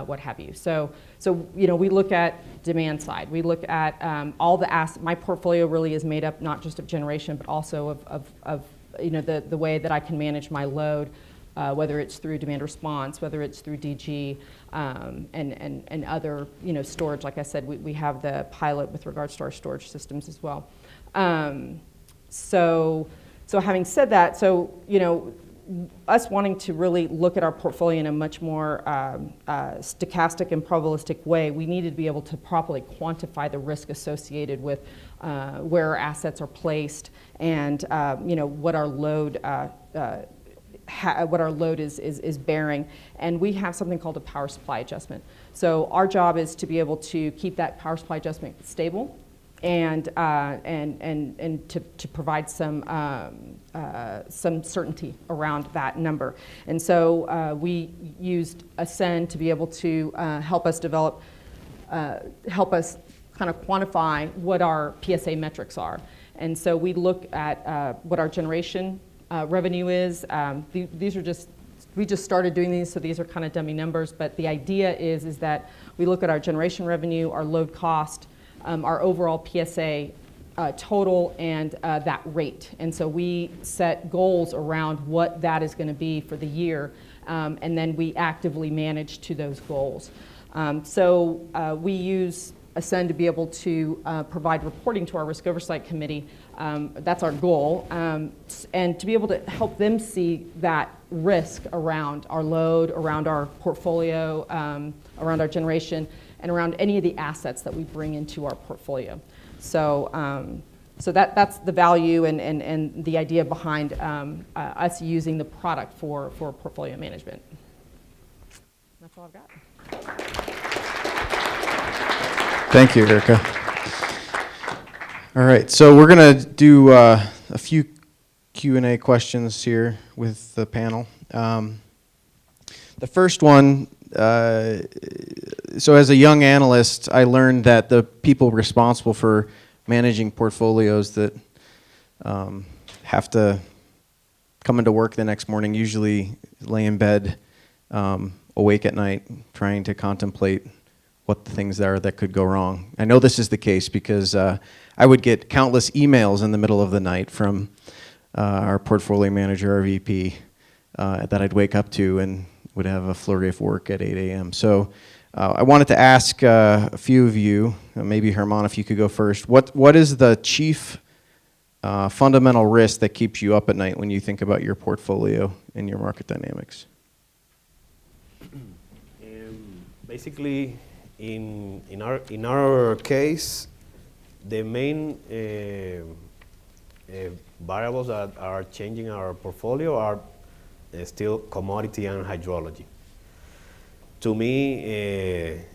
what have you. So we look at demand side. We look at all the assets. My portfolio really is made up not just of generation, but also of the way that I can manage my load, whether it's through demand response, whether it's through DG, and other, storage. Like I said, we have the pilot with regards to our storage systems as well. So having said that, us wanting to really look at our portfolio in a much more stochastic and probabilistic way, we needed to be able to properly quantify the risk associated with where our assets are placed and what our load is bearing. And we have something called a power supply adjustment. So our job is to be able to keep that power supply adjustment stable and to provide some certainty around that number. And so we used Ascend to be able to help us kind of quantify what our PSA metrics are. And so we look at what our generation revenue is. We just started doing these, so these are kind of dummy numbers, but the idea is that we look at our generation revenue, our load cost, our overall PSA total, and that rate. And so we set goals around what that is going to be for the year, and then we actively manage to those goals. So we use Ascend to be able to provide reporting to our Risk Oversight Committee. That's our goal, and to be able to help them see that risk around our load, around our portfolio, around our generation, and around any of the assets that we bring into our portfolio. So that's the value and the idea behind us using the product for portfolio management. That's all I've got. Thank you, Erika. All right, so we're going to do a few Q&A questions here with the panel. The first one, so as a young analyst, I learned that the people responsible for managing portfolios that have to come into work the next morning usually lay in bed, awake at night, trying to contemplate what the things are that could go wrong. I know this is the case because I would get countless emails in the middle of the night from our portfolio manager, our VP, that I'd wake up to and would have a flurry of work at 8 a.m. So I wanted to ask a few of you, maybe Herman, if you could go first. What is the chief fundamental risk that keeps you up at night when you think about your portfolio and your market dynamics? Basically, in our case, the main variables that are changing our portfolio are still commodity and hydrology. To me,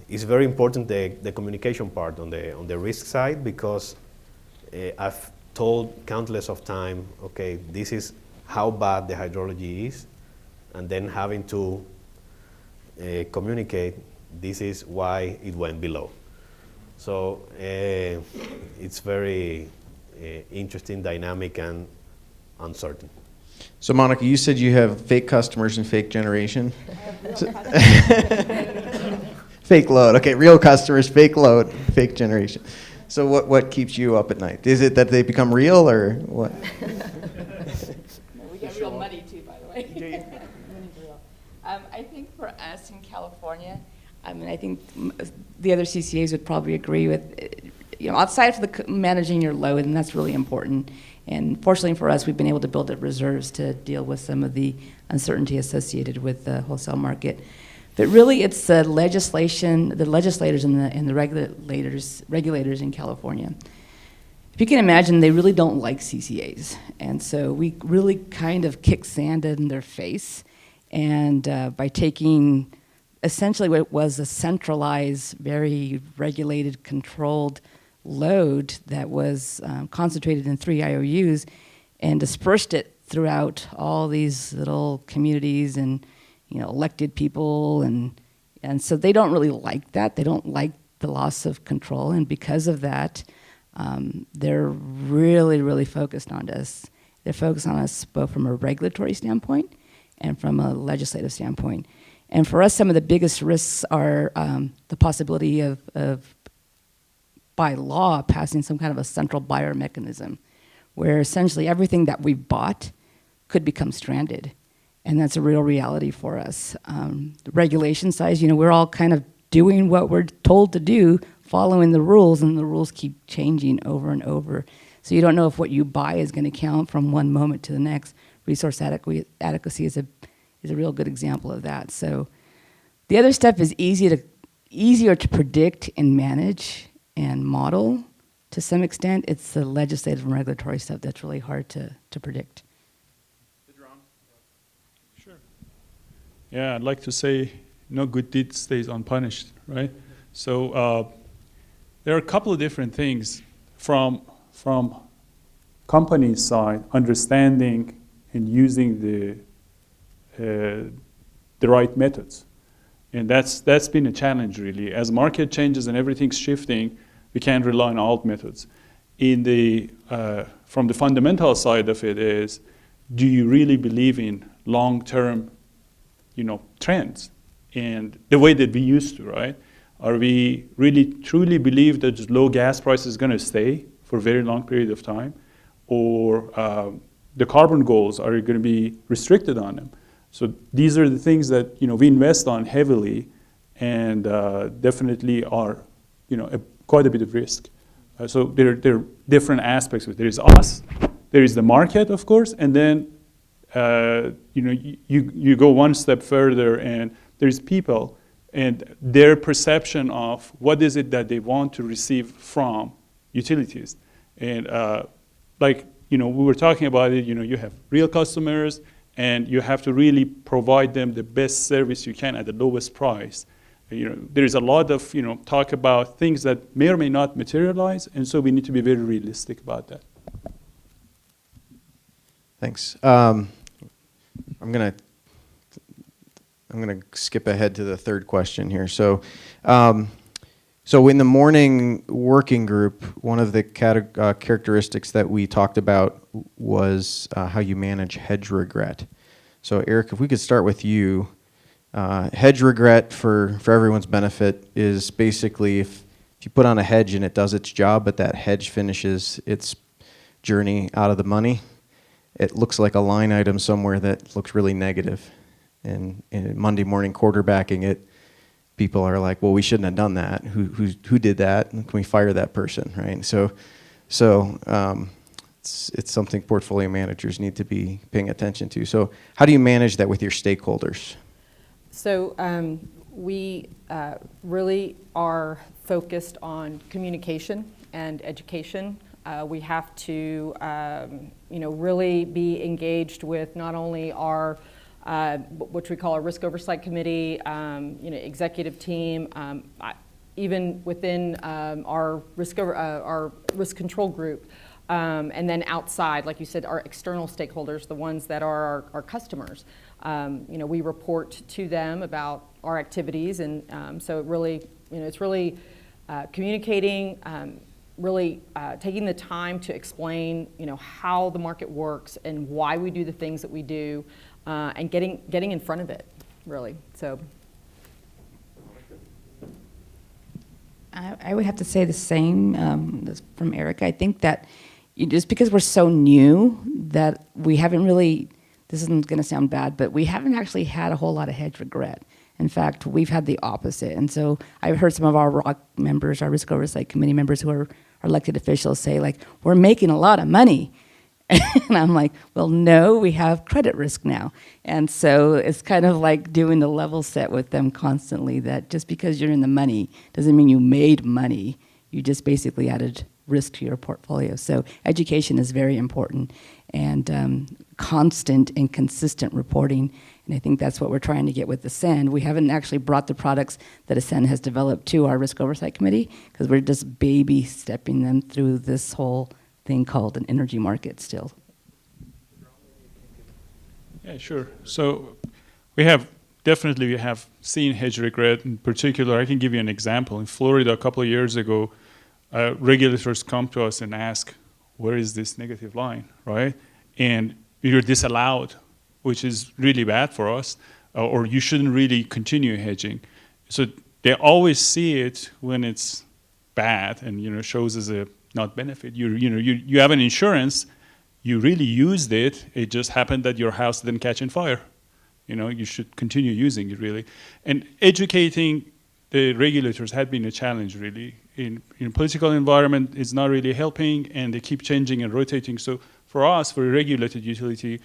it's very important the communication part on the risk side, because I've told countless of time, okay, this is how bad the hydrology is, and then having to communicate this is why it went below. So it's very interesting, dynamic, and uncertain. So Monica, you said you have fake customers and fake generation? Fake load. Okay, real customers, fake load, fake generation. So what keeps you up at night? Is it that they become real, or what? We get real muddy too, by the way. I think for us in California, I think the other CCAs would probably agree with, outside of managing your load, and that's really important. And fortunately for us, we've been able to build up reserves to deal with some of the uncertainty associated with the wholesale market. But really, it's the legislators and the regulators in California. If you can imagine, they really don't like CCAs. And so we really kind of kick sand in their face. And by taking essentially what was a centralized, very regulated, controlled load that was concentrated in 3 IOUs and dispersed it throughout all these little communities and elected people. And so they don't really like that. They don't like the loss of control. And because of that, they're really, really focused on us. They're focused on us both from a regulatory standpoint and from a legislative standpoint. And for us, some of the biggest risks are the possibility of, by law, passing some kind of a central buyer mechanism, where essentially everything that we've bought could become stranded. And that's a real reality for us. The regulation side, we're all kind of doing what we're told to do, following the rules, and the rules keep changing over and over. So you don't know if what you buy is going to count from one moment to the next. Resource adequacy is a real good example of that. So the other stuff is easier to predict and manage and model to some extent. It's the legislative and regulatory stuff that's really hard to predict. Sure. Yeah, I'd like to say no good deed stays unpunished, right? So there are a couple of different things from company side, understanding and using the right methods. And that's been a challenge, really. As market changes and everything's shifting, we can't rely on old methods. From the fundamental side of it is, do you really believe in long-term, trends? And the way that we used to, right? Are we really truly believe that low gas price is going to stay for a very long period of time? Or the carbon goals, are going to be restricted on them? So these are the things that we invest on heavily, and definitely are quite a bit of risk. So there are different aspects of it. There is us, there is the market, of course, and then you go one step further, and there's people and their perception of what is it that they want to receive from utilities. And we were talking about it, you have real customers, and you have to really provide them the best service you can at the lowest price. There is a lot of talk about things that may or may not materialize, and so we need to be very realistic about that. Thanks. I'm gonna skip ahead to the third question here. So in the morning working group, one of the characteristics that we talked about was how you manage hedge regret. So Eric, if we could start with you. Hedge regret, for everyone's benefit, is basically if you put on a hedge and it does its job, but that hedge finishes its journey out of the money, it looks like a line item somewhere that looks really negative. And Monday morning quarterbacking it, people are like, well, we shouldn't have done that. Who did that? And can we fire that person, right? So it's something portfolio managers need to be paying attention to. So how do you manage that with your stakeholders? So we really are focused on communication and education. We have to, really be engaged with not only our, which we call our risk oversight committee, executive team, even within our risk control group, and then outside, like you said, our external stakeholders, the ones that are our customers. We report to them about our activities, and so it really, it's really communicating, really taking the time to explain, how the market works and why we do the things that we do, and getting in front of it, really. So. I would have to say the same from Erika. I think that just because we're so new that we haven't really, this isn't going to sound bad, but we haven't actually had a whole lot of hedge regret. In fact, we've had the opposite. And so I've heard some of our ROC members, our Risk Oversight Committee members, who are our elected officials say, like, we're making a lot of money. And I'm like, well, no, we have credit risk now. And so it's kind of like doing the level set with them constantly, that just because you're in the money doesn't mean you made money. You just basically added risk to your portfolio. So education is very important, and constant and consistent reporting. And I think that's what we're trying to get with Ascend. We haven't actually brought the products that Ascend has developed to our Risk Oversight Committee, because we're just baby stepping them through this whole thing called an energy market still. Yeah, sure. So we have seen Hedge Regret. In particular, I can give you an example. In Florida, a couple of years ago, regulators come to us and ask, where is this negative line, right? And you're disallowed, which is really bad for us, or you shouldn't really continue hedging. So they always see it when it's bad and shows as a not benefit. You have an insurance, you really used it. It just happened that your house didn't catch on fire. You should continue using it, really. And educating the regulators had been a challenge, really. In political environment, it's not really helping, and they keep changing and rotating. So for us, for a regulated utility,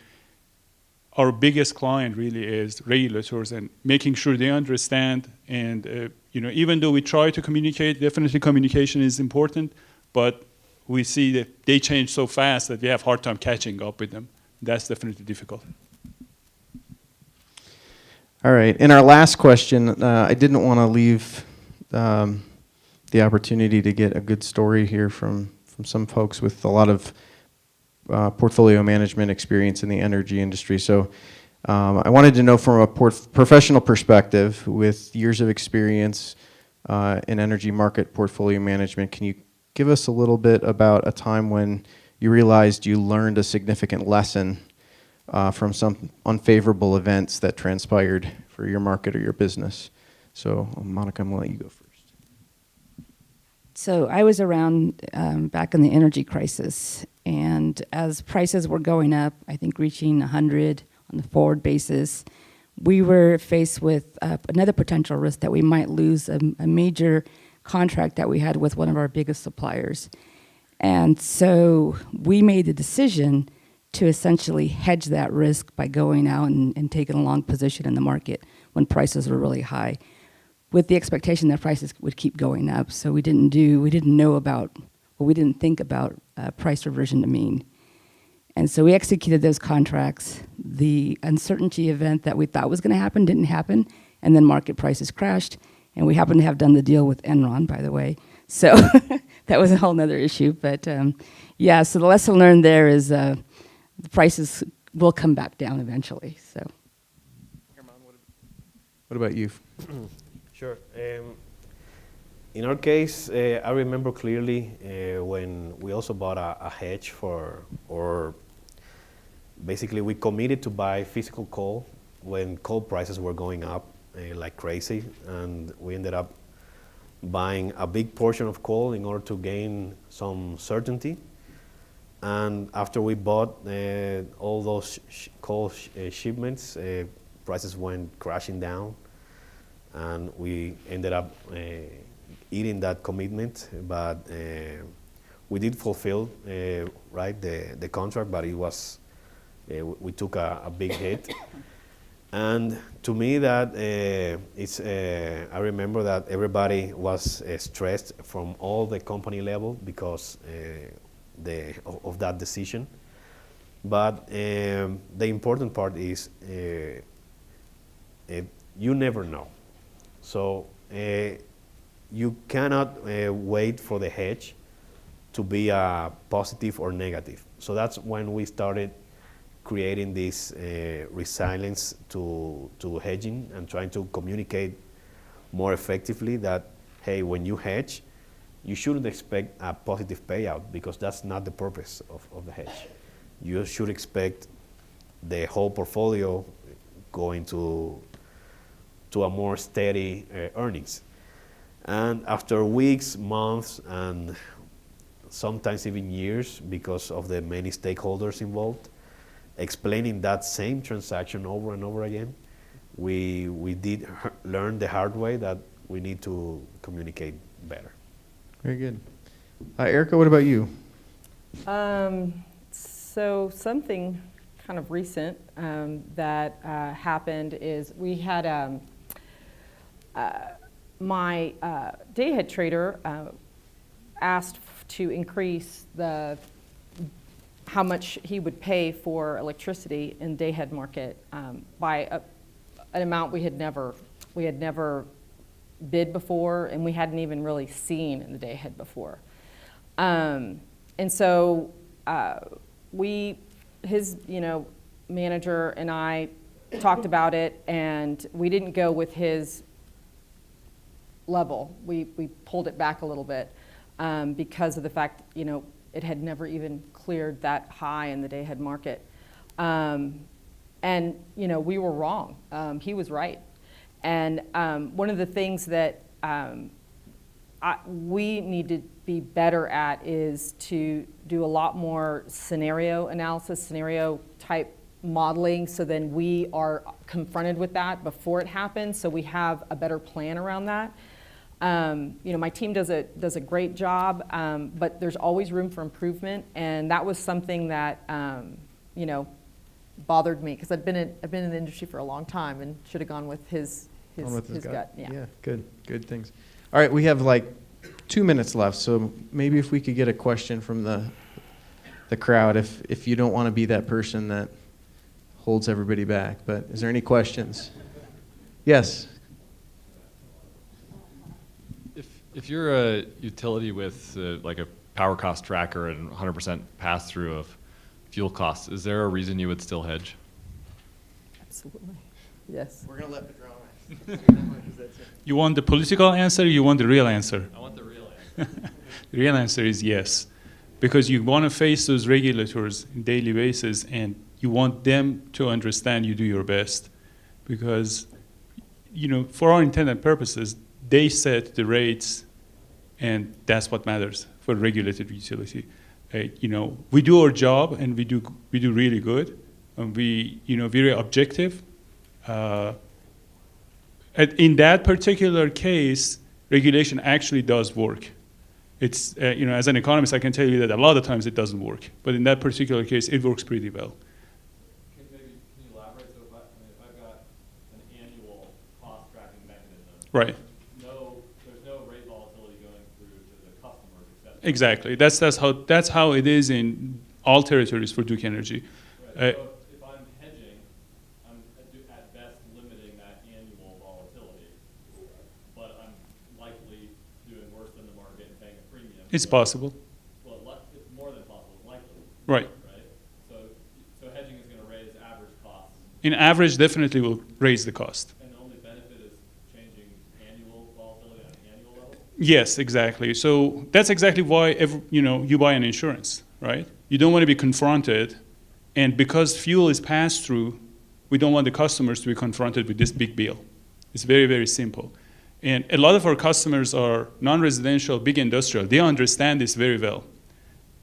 our biggest client really is regulators, and making sure they understand. And even though we try to communicate, definitely communication is important, but we see that they change so fast that we have a hard time catching up with them. That's definitely difficult. All right. In our last question, I didn't want to leave the opportunity to get a good story here from some folks with a lot of portfolio management experience in the energy industry. So I wanted to know, from a professional perspective, with years of experience in energy market portfolio management, can you give us a little bit about a time when you realized you learned a significant lesson from some unfavorable events that transpired for your market or your business? So, Monica, I'm going to let you go first. So I was around back in the energy crisis, and as prices were going up, I think reaching 100 on the forward basis, we were faced with another potential risk that we might lose a major contract that we had with one of our biggest suppliers. And so we made the decision to essentially hedge that risk by going out and taking a long position in the market when prices were really high, with the expectation that prices would keep going up. So we didn't think about price reversion to mean. And so we executed those contracts. The uncertainty event that we thought was going to happen didn't happen, and then market prices crashed. And we happened to have done the deal with Enron, by the way. So that was a whole other issue. But yeah, so the lesson learned there is the prices will come back down eventually. So. What about you? Sure. In our case, I remember clearly when we also bought a hedge or basically we committed to buy physical coal when coal prices were going up like crazy, and we ended up buying a big portion of coal in order to gain some certainty. And after we bought all those coal shipments, prices went crashing down, and we ended up eating that commitment. But we did fulfill the contract, but it was we took a big hit. And to me, that I remember that everybody was stressed from all the company level because of that decision. But the important part is you never know. So you cannot wait for the hedge to be positive or negative. So that's when we started creating this resilience to hedging and trying to communicate more effectively that, hey, when you hedge, you shouldn't expect a positive payout, because that's not the purpose of the hedge. You should expect the whole portfolio going to a more steady earnings. And after weeks, months, and sometimes even years, because of the many stakeholders involved, explaining that same transaction over and over again, we did learn the hard way that we need to communicate better. Very good. Erika, what about you? So something kind of recent that happened is we had my day-ahead trader asked to increase how much he would pay for electricity in day-ahead market by an amount we had never bid before, and we hadn't even really seen in the day-ahead before. And so his manager and I talked about it, and we didn't go with his level. We pulled it back a little bit because of the fact it had never even cleared that high in the day-ahead market. And we were wrong. He was right. And one of the things that we need to be better at is to do a lot more scenario analysis, scenario type modeling, so then we are confronted with that before it happens, so we have a better plan around that. My team does a great job, but there's always room for improvement, and that was something that bothered me because I've been in the industry for a long time and should have gone with his gut. Yeah, good things. All right, we have like 2 minutes left, so maybe if we could get a question from the crowd, if you don't want to be that person that holds everybody back. But is there any questions? Yes. If you're a utility with like a power cost tracker and 100% pass through of fuel costs, is there a reason you would still hedge? Absolutely. Yes. We're going to let Pedram. You want the political answer, or you want the real answer? I want the real answer. The real answer is yes, because you want to face those regulators on a daily basis, and you want them to understand you do your best, because for our intended purposes, they set the rates, and that's what matters for regulated utility. We do our job, and we do really good, and we very objective. In that particular case, regulation actually does work. It's as an economist, I can tell you that a lot of times it doesn't work, but in that particular case, it works pretty well. Can you elaborate? So if I've got an annual cost tracking mechanism, Right. There's no rate volatility going through to the customers, etc. Exactly. That's how it is in all territories for Duke Energy. Right. So if I'm hedging, I'm at best limiting that annual volatility, but I'm likely doing worse than the market and paying a premium. It's possible. Well, it's more than possible. It's likely. Right. Right. So hedging is going to raise average costs. In average, definitely will raise the cost. And the only benefit is changing annual volatility on an annual level? Yes, exactly. So that's exactly why you buy an insurance, right? You don't want to be confronted, and because fuel is passed through, we don't want the customers to be confronted with this big bill. It's very, very simple. And a lot of our customers are non-residential, big industrial. They understand this very well.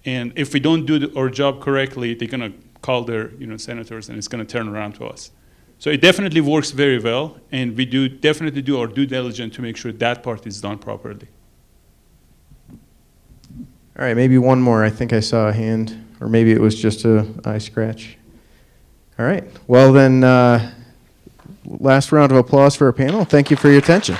And if we don't do our job correctly, they're going to call their senators, and it's going to turn around to us. So it definitely works very well, and we definitely do our due diligence to make sure that part is done properly. All right, maybe one more. I think I saw a hand, or maybe it was just an eye scratch. All right. Well, then, last round of applause for our panel. Thank you for your attention.